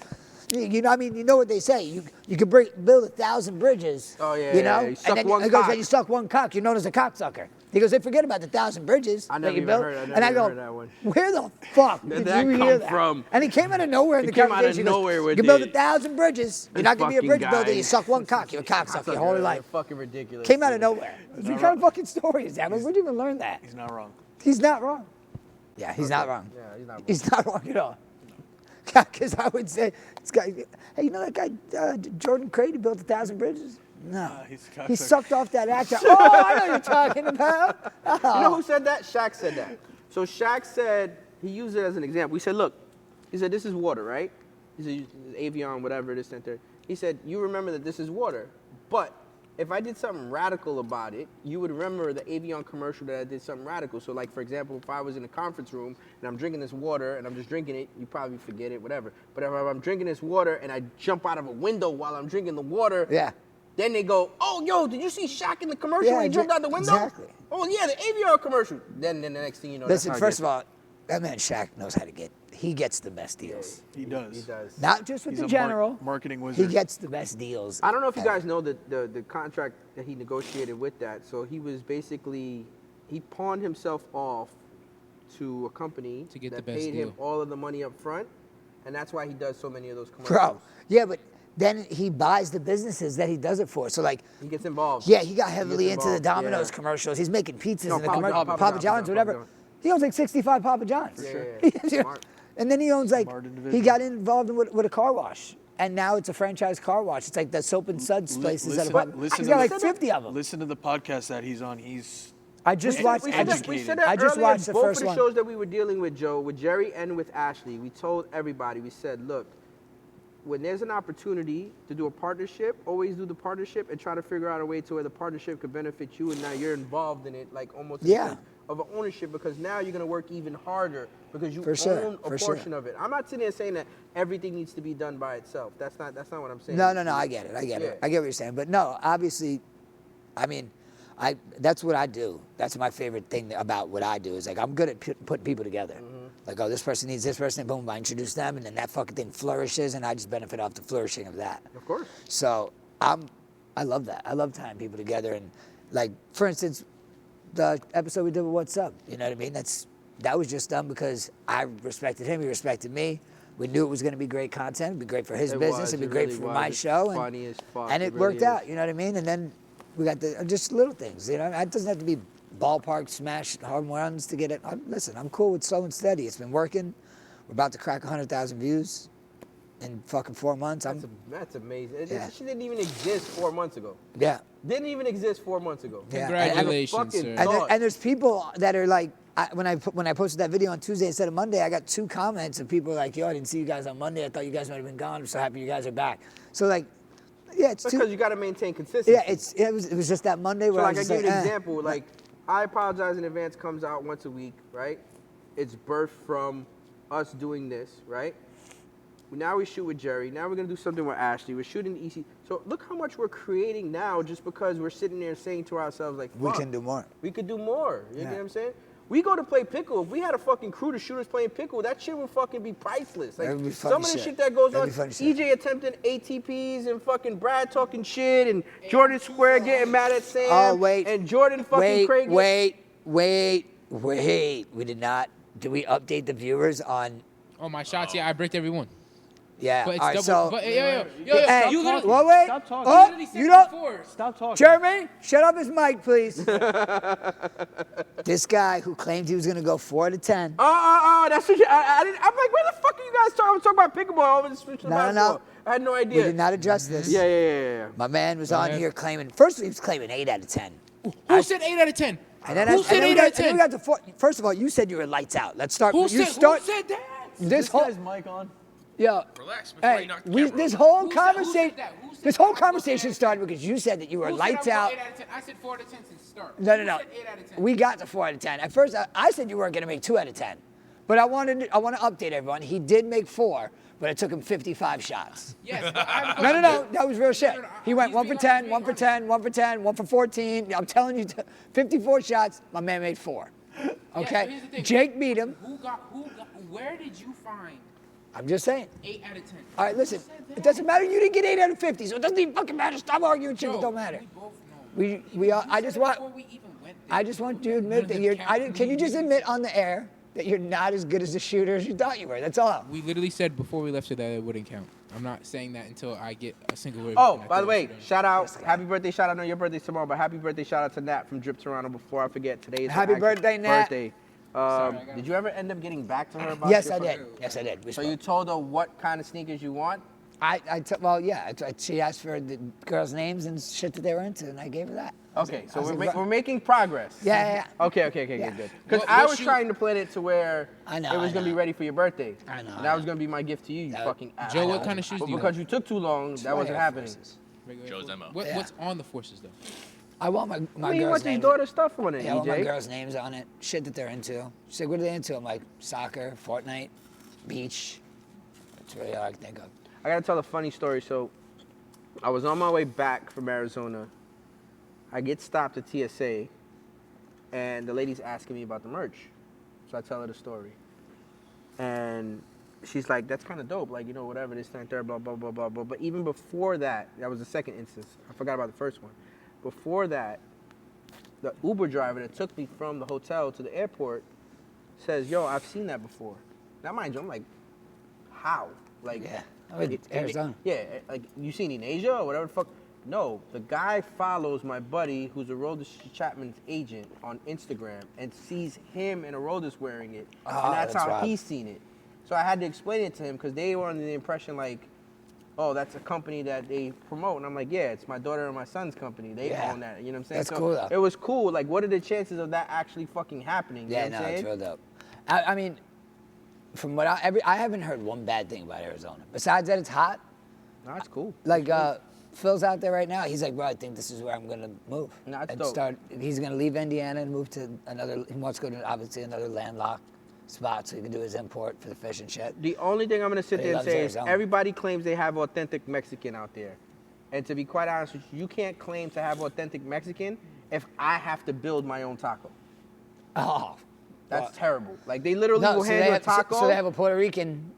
B: you know, I mean, you know what they say. You can build 1,000 bridges.
A: Oh, yeah,
B: You know,
A: yeah, you suck
B: and then
A: one
B: he goes,
A: cock.
B: then you suck one cock. You're known as a cocksucker. He goes, they forget about the 1,000 bridges
A: I
B: that
A: never
B: you
A: even
B: built.
A: heard- I
B: and
A: never
B: I go,
A: heard that one.
B: where the fuck
A: Where'd
B: did
A: that
B: you
A: come
B: hear that?
A: from?
B: And he came out of nowhere in
A: It
B: the
A: came out of
B: conversation. He goes,
A: nowhere with
B: you build
A: it.
B: 1,000 bridges. You're
A: This
B: not gonna be a
A: fucking
B: bridge
A: guy.
B: builder. You suck one cock. You're a cocksucker your whole life.
A: Fucking ridiculous.
B: Came out of nowhere. What kind of fucking story is that? Like, where'd you even learn that?
C: He's not wrong.
B: He's not wrong. Yeah, he's not wrong.
A: Yeah, he's not wrong.
B: He's not wrong at all. Because I would say, this guy, hey, you know that guy, Jordan Crady built 1,000 bridges? No.
C: he's a
B: He
C: cocksucker.
B: sucked off that actor. Oh, I know what you're talking about.
A: You know who said that? Shaq said that. So Shaq said, he used it as an example. He said, look, he said, this is water, right? He said, Avion, whatever, this and that. He said, you remember that this is water. But if I did something radical about it, you would remember the Avion commercial that I did something radical. So like, for example, if I was in a conference room and I'm drinking this water and I'm just drinking it, you probably forget it, whatever. But if I'm drinking this water and I jump out of a window while I'm drinking the water,
B: Yeah.
A: then they go, oh, yo, did you see Shaq in the commercial
B: Yeah,
A: when he jumped out the window?
B: exactly.
A: Oh, yeah, the Avion commercial. Then the next thing you know,
B: Listen,
A: that's how it
B: first of all, that man Shaq knows how to he gets the best deals.
C: He does.
A: He does.
B: Not just with
C: He's
B: the
C: a
B: general.
C: marketing
B: He
C: wizard.
B: gets the best deals.
A: I don't know if you
B: ever.
A: guys know the contract that he negotiated with that. So he was basically, he pawned himself off to a company
E: To get
A: that
E: the best
A: paid him
E: deal.
A: all of the money up front. And that's why he does so many of those commercials.
B: Bro, yeah, but then he buys the businesses that he does it for. So like,
A: He gets involved.
B: yeah, he got heavily into the
A: involved,
B: Domino's
A: yeah.
B: commercials. He's making pizzas
A: No,
B: in the
A: Papa
B: commercial.
A: John,
B: Papa John's, whatever.
A: Papa John.
B: He owns like 65 Papa John's.
A: Sure.
B: You know?
A: Smart.
B: And then he owns like,
C: Smart
B: he
C: individual.
B: got involved with a car wash. And now it's a franchise car wash. It's like the Soap and Suds places that are
C: listen
B: He's
C: to
B: got like
C: the-
B: 50 of them.
C: Listen to the podcast that he's on. He's
B: I just watched
A: We said
C: educated.
A: that
B: I just
A: earlier,
B: watched the
A: both
B: first
A: of the
B: one.
A: shows that we were dealing with, Joe, with Jerry and with Ashley. We told everybody, we said, look, when there's an opportunity to do a partnership, always do the partnership and try to figure out a way to where the partnership could benefit you, and now you're involved in it, like almost in a
B: Yeah.
A: sense of an ownership, because now you're gonna work even harder because you
B: For sure,
A: own a
B: for sure.
A: portion of it. I'm not sitting there saying that everything needs to be done by itself. That's not what I'm saying.
B: No, I get it. I get
A: Yeah.
B: it. I get what you're saying. But no, obviously, I mean, that's what I do. That's my favorite thing about what I do is like I'm good at putting people together.
A: Mm-hmm.
B: Like, oh, this person needs this person, boom, I introduce them, and then that fucking thing flourishes, and I just benefit off the flourishing of that.
A: Of course.
B: So I love that. I love tying people together, and like for instance, the episode we did with What's Up. You know what I mean? That was just done because I respected him. He respected me. We knew it was going to be great content. It'd be great for his
A: It
B: business.
A: was,
B: It'd be
A: it
B: great
A: really
B: for
A: was.
B: my
A: It's
B: show.
A: funny as fuck.
B: And
A: It
B: it
A: really
B: worked
A: is.
B: out. You know what I mean? And then we got just little things. You know, it doesn't have to be ballpark smash home runs to get it. Listen, I'm cool with slow and steady. It's been working. We're about to crack 100,000 views in fucking 4 months.
A: That's amazing.
B: Yeah.
A: This shit didn't even exist 4 months ago.
B: Yeah.
A: Didn't even exist 4 months ago.
B: Yeah.
E: Congratulations,
A: fucking-
E: sir.
B: And there's people that are like, when I posted that video on Tuesday instead of Monday, I got 2 comments of people like, yo, I didn't see you guys on Monday. I thought you guys might have been gone. I'm so happy you guys are back. So like, Yeah, it's
A: because
B: too.
A: you got to maintain consistency.
B: Yeah, it was just that Monday
A: So
B: where
A: like
B: I
A: I
B: was
A: give
B: just
A: you
B: like,
A: an example. Like I Apologize in Advance comes out once a week, right? It's birthed from us doing this, right? Now we shoot with Jerry. Now we're gonna do something with Ashley. We're shooting EC. So look how much we're creating now, just because we're sitting there saying to ourselves like,
B: we
A: "Fuck,
B: can do more.
A: We could do more." You
B: Yeah.
A: get what I'm saying? We go to play pickle. If we had a fucking crew to shoot us playing pickle, that shit would fucking be priceless. Like
B: That'd be funny
A: some of the shit that goes
B: That'd
A: on.
B: be funny shit.
A: EJ attempting ATPs and fucking Brad talking shit and Jordan Square getting mad at Sam.
B: Oh, wait.
A: And Jordan fucking Craig.
B: Wait. We did not. Did we update the viewers on?
E: Oh, my shots, yeah, I bricked every one.
B: Yeah.
E: But it's
B: all right,
E: double.
B: so.
E: But, yo,
B: Hey,
E: you literally,
B: well, wait.
C: Stop talking.
B: Oh,
E: literally said
B: you don't.
E: before.
C: Stop talking.
B: Jeremy, shut up his mic, please. This guy who claimed he was going to go 4 to 10.
A: That's what I didn't. I'm like, where the fuck are you guys talking? I was talking about pickleball. I was switching to
B: No.
A: basketball. I had no
B: We
A: idea.
B: did not address this.
A: Yeah.
B: My man was on
E: ahead.
B: here claiming. First, he was claiming 8 out of 10.
E: Who said 8 out of 10?
B: And then
E: Who said 8 out of 10?
B: we got to 4. First of all, you said you were lights out. Let's start.
E: Who
B: you
E: said that?
B: this whole.
C: Guy's mic on.
B: Yo,
D: Relax before
B: hey,
D: you knock the camera
B: this
D: over.
B: whole
E: Who said- who said
B: conversation,
E: that? Who said
B: this
E: that?
B: whole
E: Who
B: conversation
E: said
B: started because you said that you were
E: Who
B: lights
E: said I
B: out.
E: was 8 out of 10? I said 4 out of 10 since the start.
B: No.
E: Who said 8 out of 10?
B: We got to 4 out of 10. At first, I said you weren't going to make 2 out of 10, but I want to update everyone. He did make 4, but it took him 55 shots.
E: Yes, but I have a
B: No,
E: question.
B: that was real shit.
E: No,
B: He went
E: he's
B: 1 for
E: being
B: 10,
E: honest,
B: 1 for
E: being
B: 10, 1 for 10, 1 for 14. I'm telling you, 54 shots. My man made 4.
E: Yeah, so
B: Okay,
E: here's the thing.
B: Jake beat him.
E: Where did you find
B: I'm just saying.
E: 8 out of 10?
B: All right, listen. It doesn't matter. You didn't get 8 out of 50, so it doesn't even fucking matter. Stop arguing shit. It
E: Bro,
B: don't matter.
E: We both know.
B: We are.
E: You
B: I
E: said
B: just
E: it
B: want.
E: before we even went there.
B: I just want you to admit that you're. Can you just admit on the air that you're not as good as a shooter as you thought you were? That's all.
E: We literally said before we left it that it wouldn't count. I'm not saying that until I get a single word.
A: Oh,
E: from my
A: by the way,
E: coach.
A: shout out, happy birthday, shout out. I know your birthday's tomorrow, but happy birthday, shout out to Nat from Drip Toronto. Before I forget, today is her
B: Happy
A: actual
B: birthday, Nat.
A: Birthday.
E: Sorry, I got
A: Did you ever end up getting back to her about
B: Yes,
A: your
B: I
A: fucking-
B: did. Yes, I did. We
A: So
B: spoke.
A: you told her what kind of sneakers you want?
B: Well, yeah. She asked for the girls' names and shit that they were into, and I gave her that.
A: Okay, so
B: I was
A: we're,
B: like,
A: we're making progress.
B: Yeah.
A: Okay,
B: Yeah.
A: good. Because
E: What-
A: I
E: what
A: was
E: shoe-
A: trying to plan it to where
B: I know,
A: it was
B: I
A: going to be
B: know.
A: ready for your birthday.
B: I know,
A: And
B: I
A: that was
B: know.
A: going to be my gift to you, you
B: That-
A: fucking ass.
E: Joe, what kind of shoes
A: But
E: do you
A: because
E: want?
A: you took too long, that wasn't
B: Air
A: happening.
B: Forces.
E: Regular
D: Joe's
E: forces.
D: MO.
B: Yeah.
E: What's on the forces though?
B: I want my
A: I mean, you
B: girls'
A: want your
B: names.
A: daughter's stuff on it,
B: Yeah, I want my
A: EJ.
B: girls' names on it. Shit that they're into. She's like, what are they into? I'm like, soccer, Fortnite, beach. That's really all I can think of.
A: I got to tell a funny story. So I was on my way back from Arizona. I get stopped at TSA, and the lady's asking me about the merch. So I tell her the story. And she's like, that's kind of dope. Like, you know, whatever, this, that, third, blah, blah, blah, blah, blah. But even before that was the second instance. I forgot about the first one. Before that, the Uber driver that took me from the hotel to the airport says, yo, I've seen that before. Now, mind you, I'm like, how? Like,
B: Yeah. I'm in Arizona.
A: Yeah, like, you seen in Asia or whatever the fuck? No, the guy follows my buddy, who's Aroldis Chapman's agent, on Instagram and sees him and Aroldis wearing it.
B: Ah,
A: And that's
B: that's
A: how
B: wild.
A: he's seen it. So I had to explain it to him because they were under the impression like, oh, that's a company that they promote. And I'm like, yeah, it's my daughter and my son's company. They
B: Yeah.
A: own that. You know what I'm saying?
B: That's
A: So
B: cool, though.
A: It was cool. Like, what are the chances of that actually fucking happening?
B: Yeah,
A: you know
B: no,
A: what I'm
B: it's
A: saying?
B: real dope. I mean, from what I haven't heard one bad thing about Arizona. Besides that, it's hot.
A: No, it's cool.
B: Like, Phil's out there right now. He's like, bro, I think this is where I'm gonna move.
A: No, it's
B: and
A: dope.
B: start. He's gonna leave Indiana and move to another. He wants to go to obviously another landlocked spot so he can do his import for the fish and shit.
A: The only thing I'm going to sit
B: But he
A: there and
B: loves
A: say is
B: Arizona.
A: everybody claims they have authentic Mexican out there. And to be quite honest with you, you can't claim to have authentic Mexican if I have to build my own taco.
B: Oh,
A: That's terrible. Like, they literally
B: no.
A: will
B: So
A: hand
B: they,
A: you a
B: have,
A: taco.
B: so they have a Puerto Rican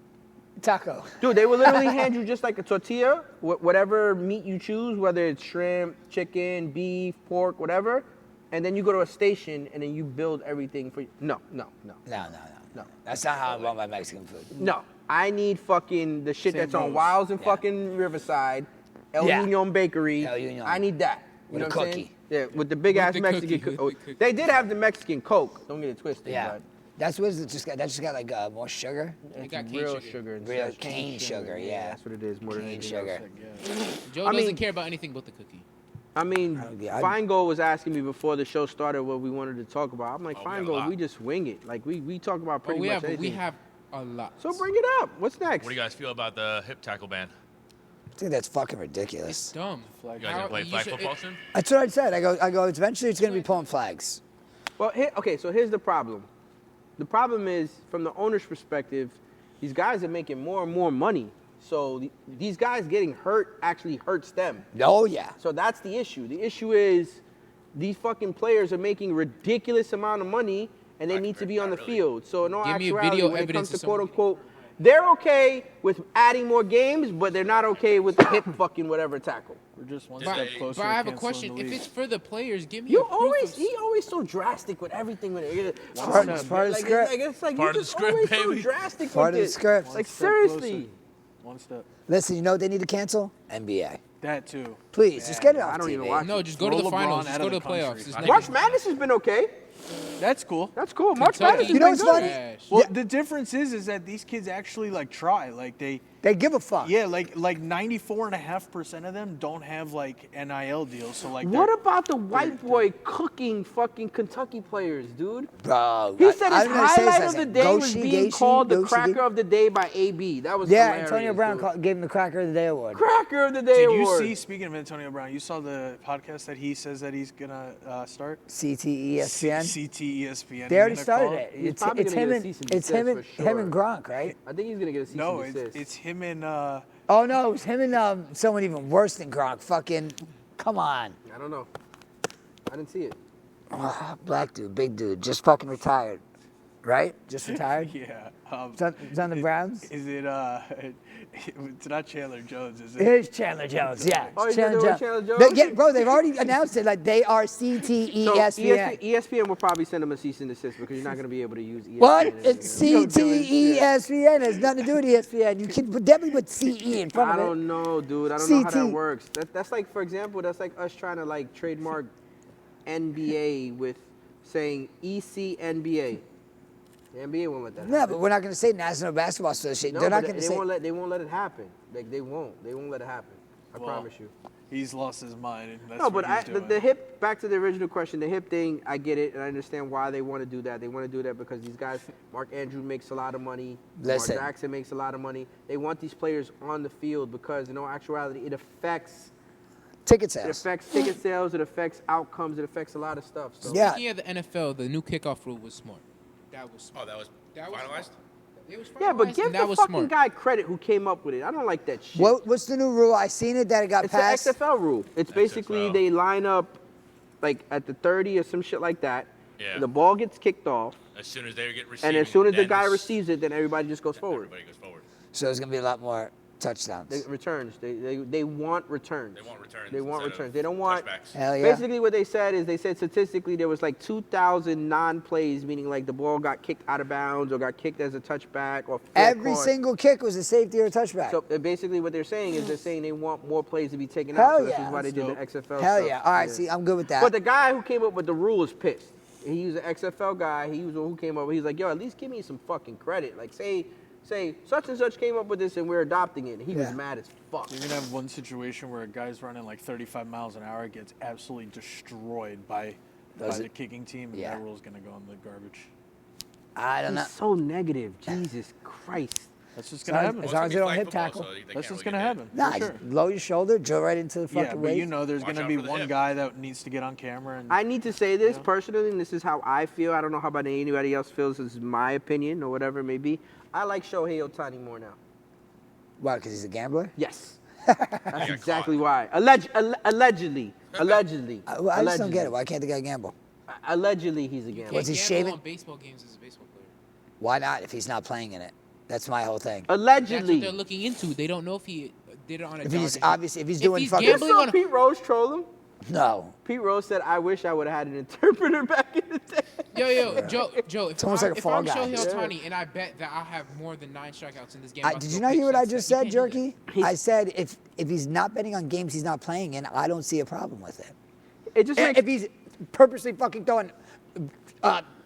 B: taco.
A: Dude, they will literally hand you just like a tortilla, whatever meat you choose, whether it's shrimp, chicken, beef, pork, whatever. And then you go to a station and then you build everything for you. No.
B: No.
A: No.
B: That's not how I want my Mexican food.
A: No. I need fucking the shit
E: Same
A: that's on
E: rules.
A: Wiles and
B: Yeah.
A: fucking Riverside, El
B: Yeah.
A: Union Bakery.
B: El Union.
A: I need that. You
B: With
A: know
B: a
A: what I'm
B: cookie.
A: saying? Yeah, with the big ass
E: the
A: Mexican
E: cookie,
A: co-
E: with the cookie.
A: They did have the Mexican Coke. Don't get it twisted.
B: Yeah.
A: But
B: That's what it just got. That just got like more sugar.
A: it's
E: got cane
A: real
E: sugar.
A: instead
B: Real
A: of
B: cane sugar, yeah.
A: That's what it is more than
B: Cane
A: anything
B: sugar.
A: else.
E: Joe
A: I
E: doesn't
A: mean-
E: care about anything but the cookie.
A: I mean,
B: Yeah,
A: Feingold was asking me before the show started what we wanted to talk about. I'm like,
D: Oh, we got a
A: Feingold,
D: lot.
A: we just wing it. Like, we talk about
E: But
A: pretty
E: we
A: much
E: have
A: anything.
E: a lot.
A: So bring it up. What's next?
D: What do you guys feel about the hip tackle ban?
B: I think that's fucking ridiculous.
E: It's dumb.
D: You guys gonna play flag football soon?
B: That's what I said. I go. Eventually, it's gonna be pulling flags.
A: Well, so here's the problem. The problem is, from the owner's perspective, these guys are making more and more money. So these guys getting hurt actually hurts them.
B: Oh yeah.
A: So that's the issue. The issue is these fucking players are making ridiculous amount of money, and they need to be on the field. So in all
E: Give me
A: actuality,
E: video
A: when it comes
E: evidence
A: to
E: of
A: quote
E: someone-
A: unquote, they're okay with adding more games, but they're not okay with the hip fucking whatever tackle.
C: We're just one
D: But-
C: step closer.
E: But I
C: to
E: have a
C: canceling
E: question.
C: the
E: If
C: league.
E: it's for the players, give me
A: He
E: a proof of-
A: always so drastic with everything with it.
B: It's part of the script.
A: It's like
D: Part
A: you're
D: of the
A: just
D: script,
A: always so
D: baby.
A: drastic
B: Part
A: with
B: of the
A: it.
B: script.
A: Like
C: Step
A: seriously.
C: closer. One step.
B: Listen, you know what they need to cancel? NBA.
C: That too.
B: Please, just get it off
A: I don't
B: TV.
A: even watch
E: No, just go to
C: Throw
E: the finals.
C: LeBron
E: Just
C: out
E: go
C: of
E: to
C: the
E: the playoffs.
C: country.
E: It's
C: I
E: negative.
A: March Madness has been okay.
C: That's cool.
A: That's cool. March
E: Kentucky.
A: Madness has
B: You know
A: been
B: what's
A: good.
B: funny?
E: Trash.
C: Well, the difference is that these kids actually like try. Like
B: They give a fuck.
C: yeah, like 94.5% of them don't have like NIL deals. So like,
A: What
C: they're-
A: about the white boy cooking fucking Kentucky players, dude?
B: Bro.
A: He said
B: I
A: his
B: was gonna say
A: highlight of the
B: something.
A: day was
B: Goshi,
A: being
B: Gacy,
A: called the
B: Goshi,
A: cracker of the day by AB. That was
B: Yeah,
A: hilarious,
B: Antonio Brown
A: dude.
B: gave him the Cracker of the Day award.
A: Cracker of the day
C: Did you
A: award.
C: see? Speaking of Antonio Brown, you saw the podcast that he says that he's gonna start.
B: CT ESPN.
C: CT ESPN.
B: They already
C: he's gonna
B: started
C: call
B: it.
A: He's
B: It's,
A: probably
B: it's
A: gonna
B: him
A: get a
B: and
A: cease and
B: it's
A: desist
B: him and
A: for
B: him and
A: sure.
B: Gronk, right?
A: I think he's gonna get a cease
C: No,
A: and desist.
C: it's him and
B: Oh no, it was him and someone even worse than Gronk. Fucking, come on.
A: I don't know. I didn't see it.
B: Black dude, big dude, just fucking retired, right? Just retired.
C: yeah.
B: It's on the Browns.
C: Is it it's not Chandler Jones, is
B: It
C: it?
B: is Chandler Jones, yeah.
A: Oh,
B: it's
A: he's gonna do it
B: Chandler
A: with
B: Jones.
A: Chandler Jones?
B: Bro, they've already announced it. Like they are CT
A: So
B: ESPN.
A: ESPN will probably send him a cease and desist because you're not gonna be able to use ESPN.
B: What?
A: as
B: It's
A: a-
B: CT ESPN. It has nothing to do with ESPN. You can definitely put CE in front
A: I
B: of it.
A: don't know, dude. I don't know how that
B: CT.
A: works. That's like, for example, that's like us trying to like trademark NBA with saying ECNBA. The NBA won't let that
B: No,
A: happen.
B: but we're not going to say National Basketball Association.
A: No,
B: They're not
A: but
B: going to
A: they
B: say.
A: won't let it happen. Like they won't let it happen. I
C: Well,
A: promise you.
C: He's lost his mind. And that's
A: No,
C: what
A: but
C: he's doing.
A: the hip, back to the original question, the hip thing, I get it, and I understand why they want to do that. They want to do that because these guys, Mark Andrews makes a lot of money.
B: Listen.
A: Mark Jackson makes a lot of money. They want these players on the field because, in all actuality, it affects
B: Ticket sales.
A: ticket sales, it affects outcomes, it affects a lot of stuff. So.
B: Yeah.
E: Speaking of the NFL, the new kickoff rule was smart. That was smart.
D: Oh, that was
E: That was
D: finalized?
E: It was
A: Yeah, but
E: finalized,
A: give
E: and that
A: the
E: was
A: fucking
E: smart.
A: guy credit who came up with it. I don't like that shit.
B: What's the new rule? I seen it that it got
A: It's
B: passed.
A: the XFL rule. It's basically
D: XFL.
A: they line up like at the 30 or some shit like that.
D: Yeah.
A: The ball gets kicked off,
D: As soon as they get received.
A: and as soon as the guy receives it, then everybody just goes forward.
D: Everybody goes forward.
B: So there's going to be a lot more touchdowns.
A: They, returns. They want returns.
D: They want returns.
A: They want
D: instead of
A: returns. They don't want.
D: touchbacks.
B: Hell yeah.
A: Basically, what they said is they said statistically there was like 2,000 non-plays, meaning like the ball got kicked out of bounds or got kicked as a touchback or
B: Every
A: caught.
B: single kick was a safety or a touchback.
A: So basically, what they're saying is they're saying they want more plays to be taken
B: Hell
A: out. So this
B: yeah.
A: is why they did the
C: That's
A: XFL.
B: Hell
A: stuff.
B: yeah. All right, see, I'm good with that.
A: But the guy who came up with the rule is pissed. He was an XFL guy. He was the one who came up with. He's like, yo, at least give me some fucking credit. Like, say such and such came up with this and we're adopting it. And he was
B: Yeah.
A: mad as fuck.
C: You're gonna have one situation where a guy's running like 35 miles an hour, gets absolutely destroyed by
B: Does
C: the
B: it?
C: kicking team, and
B: Yeah.
C: that rule's gonna go in the garbage.
B: I don't know.
A: He's so negative. Jesus Christ.
C: That's just
B: As
C: gonna
B: long
C: happen.
B: as
D: Well,
B: long
D: it's
B: as you don't
D: gonna be
B: hip
D: flag
B: tackle.
D: football, so they
C: That's
D: can't
C: just
D: really
C: gonna
D: get
C: happen.
B: Nah,
C: for
B: just
C: sure.
B: lower your shoulder, drill right into the fucking
C: Yeah, but
B: waist.
C: you know there's
D: Watch
C: gonna
D: out
C: be
D: for the
C: one
D: hip.
C: guy that needs to get on camera and
A: I need to say this
C: Yeah.
A: personally, and this is how I feel. I don't know how about anybody else feels. This is my opinion or whatever it may be. I like Shohei Ohtani more now.
B: Why? Because he's a gambler?
A: Yes. That's exactly why. Allegedly. Allegedly.
B: I just don't get it. Why can't the guy gamble?
A: Allegedly, he's a gambler.
B: Was he
E: Gamble
B: shaving?
E: on baseball games as a baseball player.
B: Why not if he's not playing in it? That's my whole thing.
E: That's what
A: Allegedly.
E: they're looking into. They don't know if he did it on a
B: If he's
E: Dodgers-
B: obviously if he's
E: If
B: doing
E: he's
B: fucking
A: You
E: gambling
A: saw
E: on-
A: Pete Rose troll him?
B: no.
A: Pete Rose said, I wish I would have had an interpreter back in the day.
E: Yo, Joe, if,
B: almost like a
E: if
B: fall
E: I'm
B: guy.
E: Shohei
A: Yeah.
E: Ohtani and I bet that I'll have more than 9 strikeouts in this game,
B: Did you not hear what I just said, Jerky? I said if he's not betting on games he's not playing in, I don't see a problem with it.
A: It just makes
B: If he's purposely fucking throwing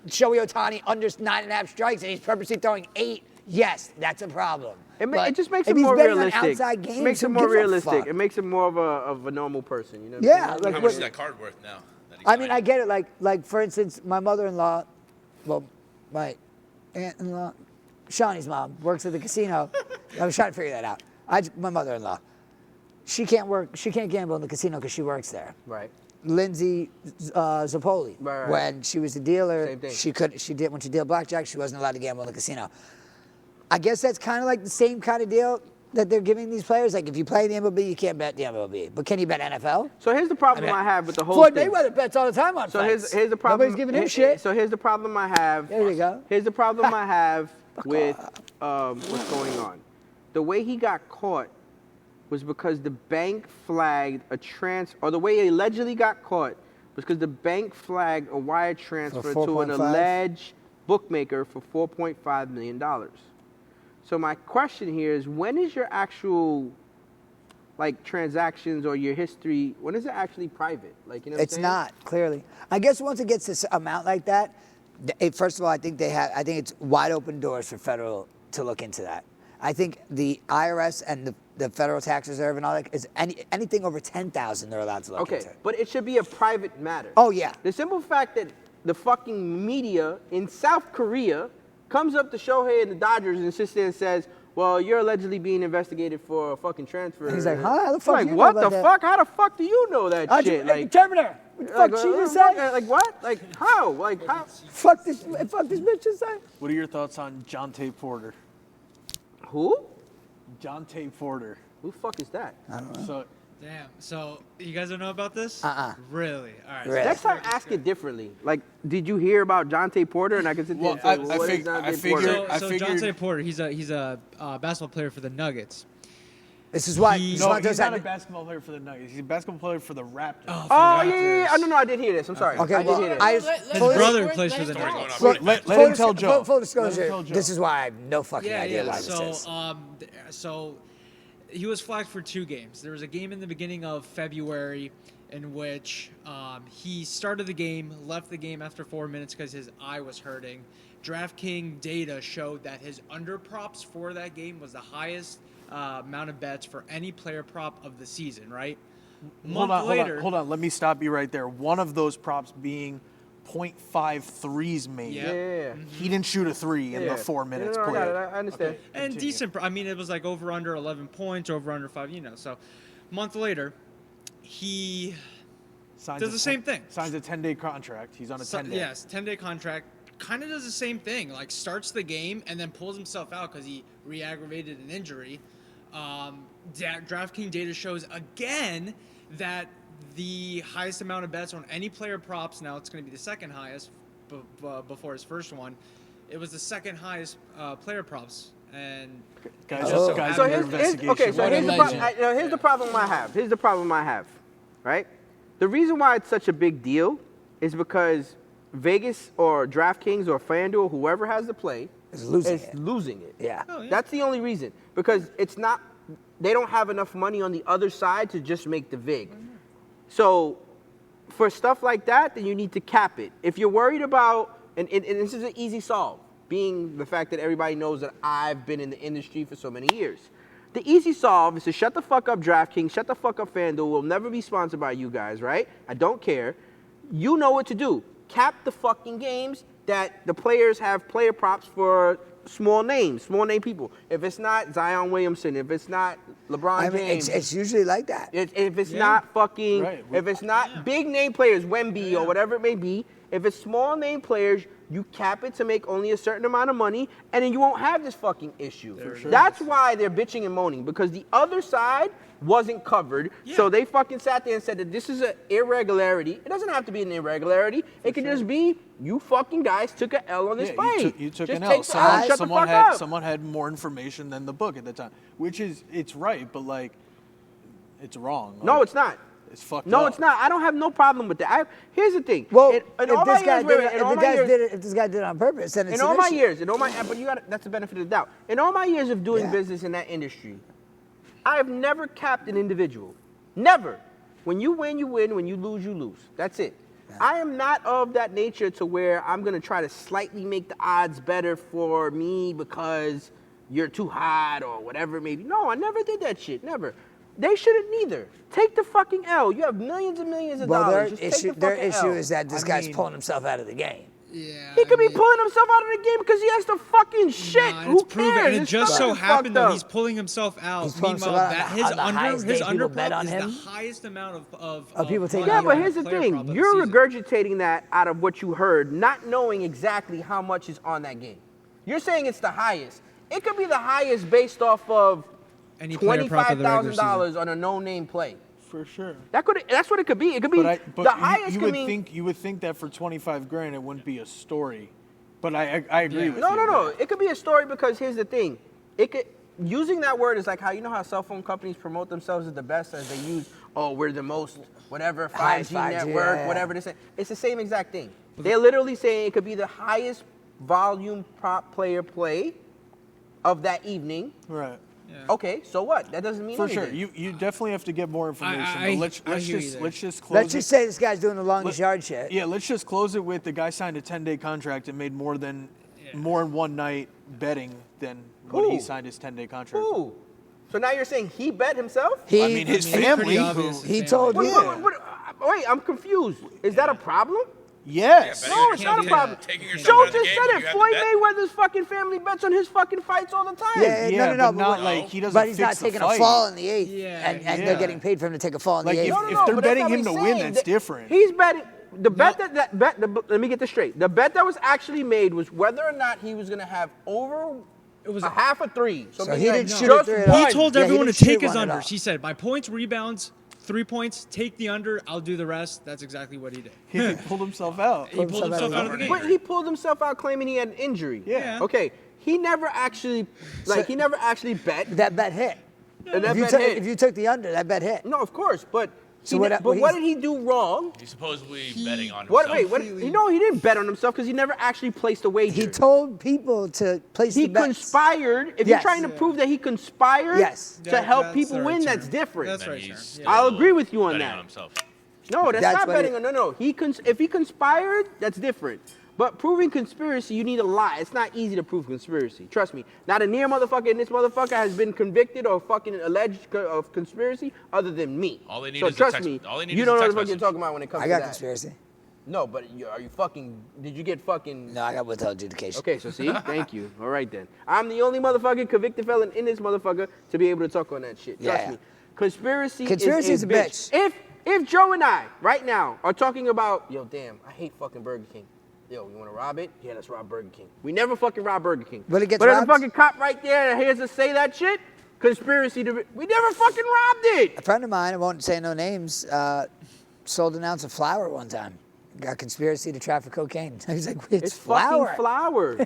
B: Shohei Ohtani under 9.5 strikes and he's purposely throwing 8, yes, that's a problem.
A: it just makes
B: if
A: it
B: he's
A: more
B: betting on
A: realistic.
B: outside games,
A: It makes it
B: who
A: more
B: gives a
A: realistic.
B: fuck?
A: It makes it more of a normal person. You know what I'm
B: Yeah,
A: saying?
B: like
D: How
B: what-
D: much is that card worth now? that he
B: I mean,
D: signed?
B: I get it. Like for instance, my mother-in-law, well, my aunt-in-law, Shawnee's mom works at the casino. I was trying to figure that out. My mother-in-law. she can't work. She can't gamble in the casino because she works there.
A: Right.
B: Lindsay Zappoli,
A: Right.
B: when she was a dealer,
A: Same thing.
B: she did when she dealt blackjack, she wasn't allowed to gamble in the casino. I guess that's kind of like the same kind of deal that they're giving these players. Like if you play the MLB, you can't bet the MLB, but can you bet NFL?
A: So here's the problem I have with the whole
B: Floyd
A: thing.
B: Mayweather bets all the time on
A: So
B: fights.
A: here's the problem.
B: Nobody's giving him shit.
A: So here's the problem I have.
B: There you go.
A: Here's the problem I have with what's going on. The way he got caught was because the bank flagged a or the way he allegedly got caught was because the bank flagged a wire transfer
B: For
A: to an
B: 4.5?
A: alleged bookmaker for $4.5 million. So my question here is, when is your actual like transactions or your history, when is it actually private? Like, you know what
B: It's
A: I'm saying?
B: not, clearly. I guess once it gets this amount like that, first of all, I think it's wide open doors for federal to look into that. I think the IRS and the Federal Tax Reserve and all that is anything over 10,000 they're allowed to look
A: Okay,
B: into.
A: but it should be a private matter.
B: Oh, yeah.
A: The simple fact that the fucking media in South Korea comes up to Shohei and the Dodgers and sits there and says, well, you're allegedly being investigated for a fucking transfer.
B: And he's like, huh? How the fuck
A: Like,
B: do you know
A: what
B: about
A: the
B: that?
A: fuck? How the fuck do you know that shit?
B: Hey,
A: Like,
B: Terminator, what the fuck she just say?
A: like what? Like how? Like how?
B: Fuck this bitch just say?
C: What are your thoughts on Jonte Porter?
A: Who?
C: Jonte Porter.
A: Who the fuck is that?
C: So
F: Damn. So you guys don't know about this?
B: Uh-uh.
F: Really? All right.
B: Really?
A: Next time, ask it differently. Like, did you hear about Jonte Porter? And I can sit there and say,
C: Well,
A: well, what is
C: I
A: Jonte
C: figured-
A: Porter?
F: So
C: figured-
F: Jonte Porter, he's a basketball player for the Nuggets.
B: This is why.
F: He-
B: this is
C: no,
B: why
C: he's
B: Joe
C: not a
B: said-
C: basketball player for the Nuggets. He's a basketball player for the Raptors.
A: Oh, yeah. Oh, no, I did hear this. I'm sorry.
B: Okay,
A: I did
B: well,
A: hear this.
B: I
E: His
B: full-
F: brother
E: let
F: plays
E: him
F: for the
E: talk.
F: Nuggets.
B: full-
C: Let
B: full
C: him tell
B: disclosure-
C: Joe.
B: Full
C: Let him
B: disclosure.
C: tell Joe.
B: This is why I have no fucking idea why this is.
F: So he was flagged for 2 games. There was a game in the beginning of February in which he started the game, left the game after 4 minutes because his eye was hurting. DraftKings data showed that his under props for that game was the highest amount of bets for any player prop of the season, right?
C: Hold on. Let me stop you right there. One of those props being 0.5 threes made.
F: Yeah.
A: Yeah.
C: He didn't shoot a 3 in the 4 minutes
A: No, I
C: played.
A: got it. I understand.
C: Okay.
F: And
C: Continue.
F: decent. I mean, it was like over under 11 points, over under 5. So, a month later, he
C: Signs
F: does
C: a
F: the same thing.
C: Signs a 10-day contract. He's on a 10-day.
F: Yes, 10-day contract. Kind of does the same thing. Like starts the game and then pulls himself out because he re-aggravated an injury. DraftKings data shows again that the highest amount of bets on any player props. Now it's going to be the second highest before his first one. It was the second highest player props. And
C: Guys,
B: Oh.
C: guys
A: So
C: under
A: here's
C: investigation.
A: okay. So
E: What a
A: here's
E: legend.
A: here's the problem I have. Here's the problem I have. Right. The reason why it's such a big deal is because Vegas or DraftKings or FanDuel, whoever has the play,
B: Is losing
A: is
B: it.
A: losing it.
B: Yeah.
F: Oh, yeah.
A: That's the only reason. Because it's not, they don't have enough money on the other side to just make the vig. So for stuff like that, then you need to cap it. If you're worried about, and this is an easy solve, being the fact that everybody knows that I've been in the industry for so many years. The easy solve is to shut the fuck up DraftKings, shut the fuck up FanDuel. We'll never be sponsored by you guys, right? I don't care. You know what to do. Cap the fucking games that the players have player props for small names, small name people. If it's not Zion Williamson, if it's not LeBron
B: I mean,
A: James,
B: it's usually like that.
A: if it's not fucking,
C: Right.
A: if it's not big name players, Wemby or whatever it may be, if it's small name players, you cap it to make only a certain amount of money, and then you won't have this fucking issue. That's why they're bitching and moaning, because the other side wasn't covered. So they fucking sat there and said that this is an irregularity. It doesn't have to be an irregularity. It can just be you fucking guys took an L on this
C: Yeah,
A: fight.
C: you took
A: Just
C: an
A: take
C: L.
A: the L and shut the fuck up.
C: Someone had more information than the book at the time, which is it's right, but like it's wrong.
A: No,
C: Like,
A: it's not.
C: It's fucked
A: No,
C: up.
A: it's not. I don't have no problem with that. Here's the thing.
B: Well,
A: In
B: if
A: all my
B: this guy
A: years, wait,
B: did
A: wait,
B: it,
A: in all my years-
B: if this guy did it on purpose, then it's
A: in
B: an
A: all my
B: issue.
A: years, but that's the benefit of the doubt. In all my years of doing
B: Yeah.
A: business in that industry, I have never capped an individual. Never. When you win, you win. When you lose, you lose. That's it. I am not of that nature to where I'm going to try to slightly make the odds better for me because you're too hot or whatever it may be. No, I never did that shit. Never. They shouldn't neither. Take the fucking L. You have millions and millions of
B: Well,
A: dollars. Just take the
B: their
A: fucking
B: issue
A: L.
B: is that this
C: I
B: guy's
C: mean-
B: pulling himself out of the game.
F: Yeah.
A: He could be pulling himself out of the game because he has to fucking shit.
F: Nah,
A: Who
F: it's proven,
A: cares?
F: and it
A: His
F: just
A: stomach
F: so
A: is
F: happened
A: fucked
F: though
A: up.
F: he's pulling himself out.
B: He's pulling
F: Meanwhile,
B: himself out
F: that
B: on
F: his
B: the highest
F: his
B: day people bet
F: underpup
B: on
F: is
B: him.
F: the highest amount of
B: people taking
F: money
A: Yeah,
B: on
A: but
F: on
A: here's
F: a
A: the
F: player
A: thing.
F: prop of the
A: You're
F: season.
A: regurgitating that out of what you heard, not knowing exactly how much is on that game. You're saying it's the highest. It could be the highest based off of
F: Any player prop of the regular
A: $25,000 on a no-name play.
C: For sure.
A: That's what it could be. It could be
C: But
A: the highest.
C: you would think that for 25 grand it wouldn't be a story. But I agree with you.
A: No. It could be a story because here's the thing. It could using that word is like how how cell phone companies promote themselves as the best as they use. Oh, we're the most whatever 5G
B: Highest 5G,
A: network,
B: yeah.
A: whatever they say. It's the same exact thing. They're literally saying it could be the highest volume prop player play of that evening.
C: Right.
F: Yeah.
A: Okay, so what? That doesn't mean
C: For
A: anything.
C: sure. You definitely have to get more information.
F: I
C: But let's
F: hear you there.
C: just close
B: Let's
C: it.
B: just say this guy's doing the longest yard shit.
C: Yeah, let's just close it with the guy signed a 10-day contract and made more in one night betting than what he
A: Who?
C: signed his 10-day contract. for.
A: Ooh. So now you're saying he bet himself?
B: He,
C: I mean, his
F: it's pretty
C: family.
F: obvious.
B: he
F: Family.
B: told
A: What-
B: me.
A: wait, I'm confused. Is that a problem?
C: Yes.
D: Yeah,
A: No, it's
E: can't
A: not a
E: do
A: problem.
E: that.
D: Taking yourself
A: Joe
D: out of the
A: just
D: game,
A: said
D: you
A: it.
D: have to
A: Floyd
D: bet.
A: Mayweather's fucking family bets on his fucking fights all the time.
B: Yeah,
C: Yeah,
B: no,
C: but not
B: what-
C: like he doesn't
B: But he's not
C: fix the
B: taking a
C: fight.
B: fall in the eighth,
F: Yeah,
B: and
C: yeah.
B: they're getting paid for him to take a fall in
C: Like,
B: the eighth.
C: if they're
A: but that's
C: betting
A: not
C: him
A: what
C: to
A: he's
C: win,
A: saying.
C: that's different.
A: He's betting the bet let me get this straight. The bet that was actually made was whether or not he was going to have over
F: It was
A: a half a three.
B: So
A: meaning
B: he
A: like
B: didn't shoot
A: just
B: it 3 at
A: one.
B: all.
F: He told
B: Yeah, he
F: everyone to
B: didn't shoot
F: take his
B: one at all.
F: unders. He said, "My points, rebounds, 3 points. Take the under. I'll do the rest." That's exactly what he did.
C: He pulled himself out.
F: He pulled himself out of the game.
A: But he pulled himself out claiming he had an injury.
C: Yeah.
A: Okay. He never actually he never actually bet.
B: That bet hit.
A: And that
B: If you,
A: bet
B: took,
A: hit.
B: if you took the under, that bet hit.
A: No, of course, but
B: So
A: he
B: what-
A: did-
B: what
A: what
B: he's-
A: did he do wrong?
D: He's supposedly betting on
A: What?
D: himself.
A: Wait, what? He didn't bet on himself because he never actually placed a wager.
B: He told people to place
A: He
B: the bets.
A: conspired. If you're
B: Yes.
A: trying to prove that he conspired
B: Yes.
A: to help
F: That's
A: people
F: the
A: win,
F: right
A: that's
F: term.
A: different.
F: That's
D: Then
F: right,
D: he's
F: sir.
D: still
A: I'll agree with you on
D: betting
A: that.
D: on himself.
A: No, that's
B: That's
A: not
B: what
A: betting
B: it-
A: on. No. If he conspired, that's different. But proving conspiracy, you need a lie. It's not easy to prove conspiracy. Trust me. Not a near motherfucker, and this motherfucker has been convicted or fucking alleged of conspiracy other than me.
D: All they need
A: so
D: is a
A: trust
D: text-
A: me,
D: all they need
A: you
D: is
A: don't
D: a
A: know
D: text
A: what you're
D: message.
A: talking about when it comes
B: I
A: to
B: got
A: that.
B: conspiracy.
A: No, but are you fucking? Did you get fucking?
B: No, I got withheld adjudication.
A: Okay, so see, thank you. All right then. I'm the only motherfucking convicted felon in this motherfucker to be able to talk on that shit. Trust
B: Yeah.
A: me. Conspiracy
B: Conspiracy
A: is a bitch. If Joe and I right now are talking about, yo, damn, I hate fucking Burger King. Yo, you want to rob it? Yeah, let's rob Burger King. We never fucking rob Burger King.
B: But it gets
A: but there's a
B: robbed?
A: fucking cop right there that hears us say that shit. Conspiracy to. We never fucking robbed it.
B: A friend of mine, I won't say no names, sold an ounce of flour one time. Got conspiracy to traffic cocaine. I was like, it's flour.
A: Fucking flour.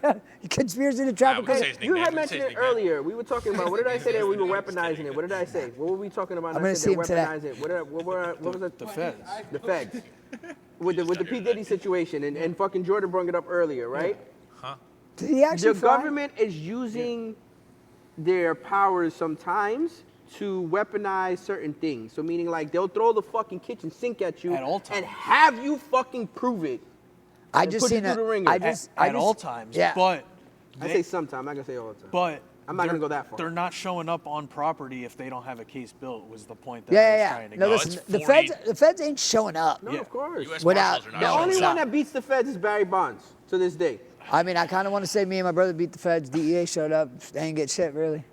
B: Conspiracy to traffic
D: I would say
B: cocaine.
D: his
A: You
D: nickname.
A: had
D: Say
A: mentioned
D: his
A: it
D: nickname.
A: earlier. We were talking about, what did I say that we were weaponizing it? What did I say? What were we talking about?
B: I'm
A: I
B: gonna
A: said
B: see
A: they're
B: him today.
A: weaponizing it. What was it?
C: The feds.
A: The feds. With the P. Diddy situation, and fucking Jordan brought it up earlier, right?
B: Did he actually
A: The
B: fly?
A: government is using their powers sometimes to weaponize certain things. So meaning like they'll throw the fucking kitchen sink at you
C: At all times.
A: and have you fucking prove it.
B: I
A: and
B: just
A: put you
B: seen
A: through
B: a.
A: the ringer.
B: I
A: At-
B: just,
C: At all times.
B: Yeah.
C: But
A: I say sometime, I'm not gonna say all the time.
C: but
A: I'm not
C: they're-
A: gonna go that far.
C: They're not showing up on property if they don't have a case built. Was the point that I was
B: Yeah.
C: trying to
B: No,
C: get.
B: listen,
D: it's
B: the
D: 40.
B: feds ain't showing up.
A: No,
C: Yeah.
A: of course.
D: U.S.
B: Without-
D: Marshals are not
A: The
B: no,
D: showing
A: only
B: it's
D: up.
A: one
B: not.
A: that beats the feds is Barry Bonds to this day.
B: I mean, I kind of want to say me and my brother beat the feds. DEA showed up. They ain't get shit, really.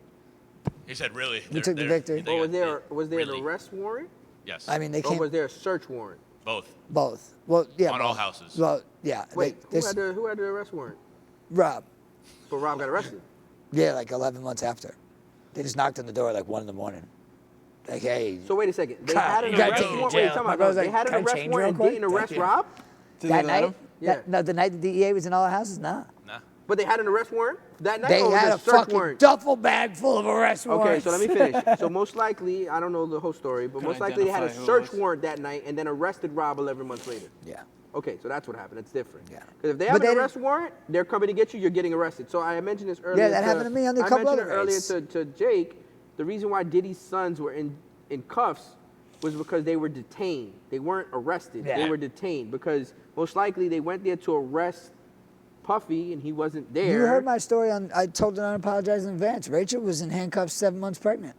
D: He said, really?
B: We took the victory.
A: Or was there
D: really?
A: an arrest warrant?
D: Yes.
B: I mean, they
A: Or
B: can't.
A: was there a search warrant?
D: Both.
B: Both. Well, yeah.
D: On
B: both.
D: all houses.
B: Well, yeah.
A: Wait,
B: they, this,
A: who had the arrest warrant?
B: Rob.
A: But Rob got arrested.
B: Yeah, like 11 months after. They just knocked on the door at like 1 in the morning. Like, hey.
A: So wait a second. They
B: God,
A: had an
B: you gotta
A: arrest
B: take me to
A: warrant.
B: jail.
A: Wait, time
B: My
A: out.
B: brother's
A: They
B: like,
A: had
B: "Can
A: an
B: I
A: arrest
B: change
A: warrant
B: real
A: and didn't
B: quick?"
A: arrest
B: Thank you.
A: Rob?
C: Did
B: that
C: they let
B: night?
C: him?
A: Yeah.
B: No, the night the DEA was in all the houses? Nah.
D: Nah.
A: But they had an arrest warrant that night.
B: They
A: or was
B: had
A: it
B: a
A: search
B: fucking
A: warrant?
B: duffel bag full of arrest
A: Okay,
B: warrants.
A: so let me finish. So most likely, I don't know the whole story, but
C: Can
A: most likely they had a
C: identify who it
A: search
C: was?
A: warrant that night and then arrested Rob 11 months later.
B: Yeah.
A: Okay, so that's what happened. That's different.
B: Yeah.
A: Because if they
B: But
A: have
B: they
A: an
B: didn't-
A: arrest warrant, they're coming to get you. You're getting arrested. So I mentioned this earlier.
B: that happened to me on the couple
A: I mentioned
B: other
A: it earlier
B: races.
A: to Jake. The reason why Diddy's sons were in cuffs was because they were detained. They weren't arrested.
B: Yeah.
A: They were detained because most likely they went there to arrest Puffy and he wasn't there.
B: You heard my story on, I told it on Apologize in Advance. Rachel was in handcuffs 7 months pregnant.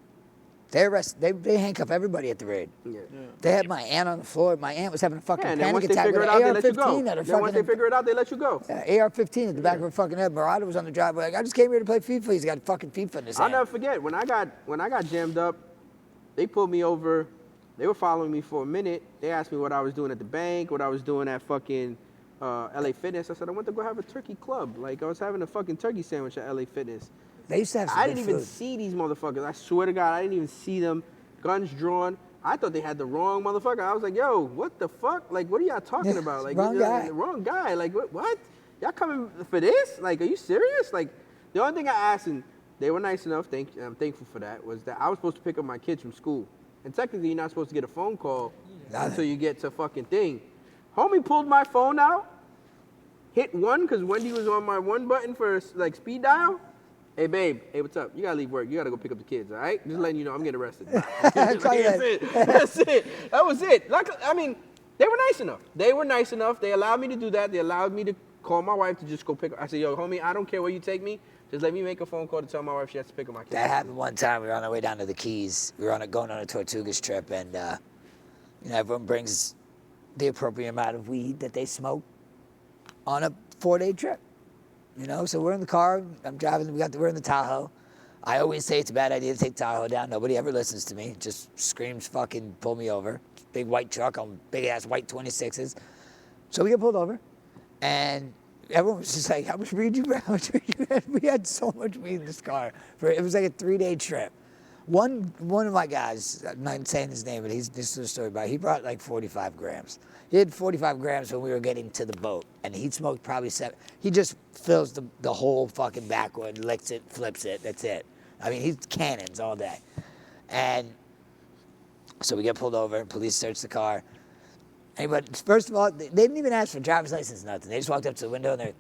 B: They handcuff everybody at the raid.
A: Yeah.
B: They had my aunt on the floor. My aunt was having a fucking
A: Yeah, and then
B: panic
A: once they
B: attack
A: figure
B: with
A: it
B: an
A: out, they let you go.
B: AR-15 at her
A: Then
B: fucking
A: once they figure it out, they let you go.
B: yeah, AR-15 at the back of her fucking head. Murata was on the driveway like, I just came here to play FIFA. He's got fucking FIFA in his
A: I'll
B: hand.
A: never forget when I got jammed up. They pulled me over. They were following me for a minute. They asked me what I was doing at the bank, what I was doing at fucking LA Fitness. I said I went to go have a turkey club. Like I was having a fucking turkey sandwich at LA Fitness.
B: They used to have some
A: I
B: good
A: didn't even
B: food.
A: see these motherfuckers. I swear to God, I didn't even see them. Guns drawn. I thought they had the wrong motherfucker. I was like, yo, what the fuck? Like, what are y'all talking
B: Yeah,
A: about? Like,
B: wrong guy.
A: Wrong guy. Like, what? Y'all coming for this? Like, are you serious? Like, the only thing I asked, and they were nice enough, I'm thankful for that, was that I was supposed to pick up my kids from school. And technically, you're not supposed to get a phone call until you get to fucking thing. Homie pulled my phone out, hit one, because Wendy was on my one button for, like, speed dial. Hey, babe. Hey, what's up? You gotta leave work. You gotta go pick up the kids, all right? Just letting you know I'm getting arrested. That's it. That's it. That was it. Like, I mean, they were nice enough. They allowed me to do that. They allowed me to call my wife to just go pick up. I said, yo, homie, I don't care where you take me. Just let me make a phone call to tell my wife she has to pick up my kids.
B: That happened one time. We were on our way down to the Keys. We were going on a Tortugas trip, and everyone brings the appropriate amount of weed that they smoke on a 4-day trip. So we're in the car. I'm driving. We're in the Tahoe. I always say it's a bad idea to take Tahoe down. Nobody ever listens to me. Just screams, fucking pull me over. Big white truck on big ass white 26s. So we get pulled over, and everyone was just like, "How much weed you brought? How much weed you had?" We had so much weed in this car. It was like a 3-day trip. One of my guys, I'm not saying his name, but this is a story about it. He brought like 45 grams. He had 45 grams when we were getting to the boat, and he smoked probably 7. He just fills the whole fucking backwood, licks it, flips it, that's it. I mean, he's cannons all day. And so we get pulled over, police search the car. But first of all, they didn't even ask for driver's license, nothing. They just walked up to the window, and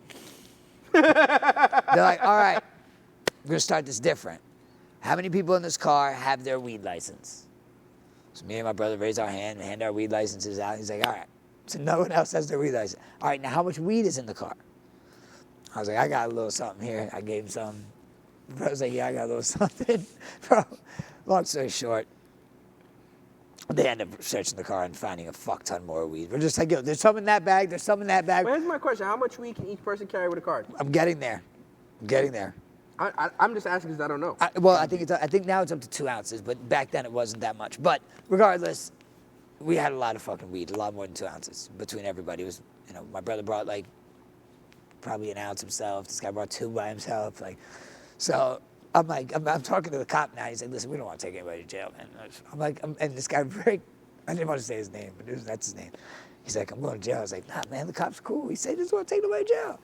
B: they're like, all right, we're going to start this different. How many people in this car have their weed license? So me and my brother raise our hand and hand our weed licenses out. He's like, all right. So no one else has their weed license. All right, now how much weed is in the car? I was like, I got a little something here. I gave him some. Bro was like, yeah, I got a little something. Bro, long story short, they end up searching the car and finding a fuck ton more weed. We're just like, yo, there's some in that bag, there's some in that bag.
A: Well, here's my question. How much weed can each person carry with a card?
B: I'm getting there.
A: I'm just asking because I don't know.
B: I think now it's up to 2 ounces, but back then it wasn't that much. But regardless, we had a lot of fucking weed, a lot more than 2 ounces between everybody. It was, my brother brought like probably an ounce himself. This guy brought 2 by himself. So I'm like, I'm talking to the cop now. He's like, listen, we don't want to take anybody to jail, man. I'm like, and this guy, I didn't want to say his name, but that's his name. He's like, I'm going to jail. I was like, nah, man, the cop's cool. He said he doesn't want to take nobody to jail.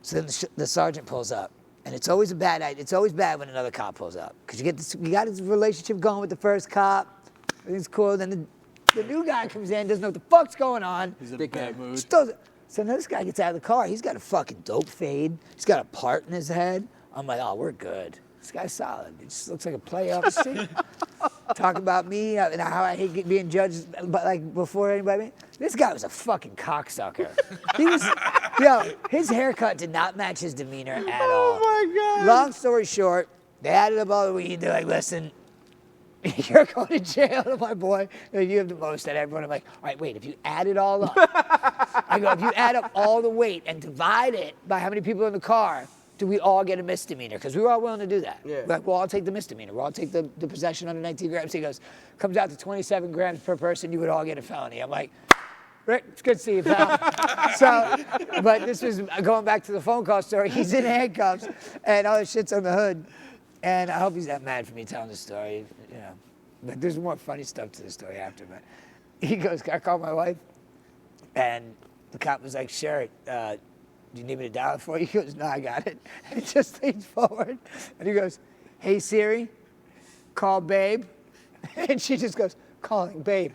B: So then the sergeant pulls up. And it's always a bad idea. It's always bad when another cop pulls up. Because you got this relationship going with the first cop. It's cool. Then the new guy comes in, doesn't know what the fuck's going on.
C: He's in a bad mood.
B: So now this guy gets out of the car. He's got a fucking dope fade. He's got a part in his head. I'm like, oh, we're good. This guy's solid. He just looks like a player off the street. Talk about me and how I hate being judged, but like before anybody. This guy was a fucking cocksucker. He was, his haircut did not match his demeanor at all.
A: Oh my God.
B: Long story short, they added up all the weed. They're like, listen, you're going to jail to my boy. You have the most at everyone. I'm like, all right, wait, if you add it all up, I go, if you add up all the weight and divide it by how many people in the car, do we all get a misdemeanor? Because we were all willing to do that.
A: Yeah.
B: Like, well, I'll take the misdemeanor. We'll all take the possession under 19 grams. He goes, comes out to 27 grams per person, you would all get a felony. I'm like, Rick, it's good to see you, pal. But this was going back to the phone call story. He's in handcuffs, and all this shit's on the hood. And I hope he's not mad for me telling the story, But there's more funny stuff to the story after. But he goes, can I call my wife? And the cop was like, sure. Do you need me to dial it for you? He goes, no, I got it. And he just leans forward, and he goes, hey, Siri, call Babe. And she just goes, calling Babe.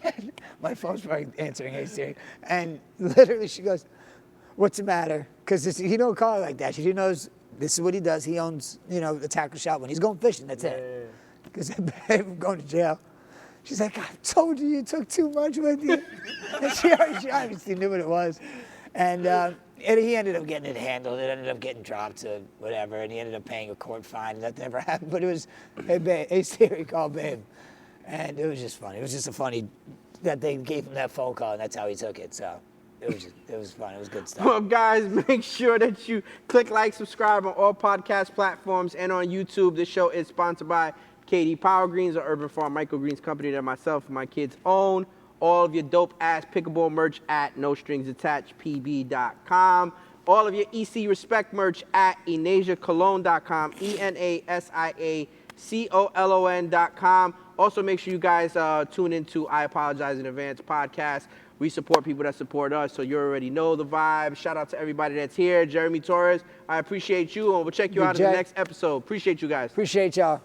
B: And my phone's probably answering, hey, Siri. And literally she goes, what's the matter? Because he don't call her like that. She knows this is what he does. He owns, a tackle shop. When he's going fishing, that's it. Because Babe, I'm going to jail. She's like, I told you took too much with you. And she obviously knew what it was. And And he ended up getting it handled. It ended up getting dropped to whatever, and he ended up paying a court fine. That never happened. But it was, hey, babe, hey, Siri, call babe. And it was just funny. It was just a funny that they gave him that phone call, and that's how he took it. So it was fun. It was good stuff.
A: Well, guys, make sure that you click like, subscribe on all podcast platforms and on YouTube. This show is sponsored by KD Power Greens, an Urban Farm Microgreens company that myself and my kids own. All of your dope-ass pickleball merch at nostringsattachedpb.com. All of your EC Respect merch at enasiacolon.com, ENASIACOLON.com. Also, make sure you guys tune into I Apologize in Advance podcast. We support people that support us, so you already know the vibe. Shout out to everybody that's here. Jeremy Torres, I appreciate you, and we'll check you out in the next episode. Appreciate you guys.
B: Appreciate y'all.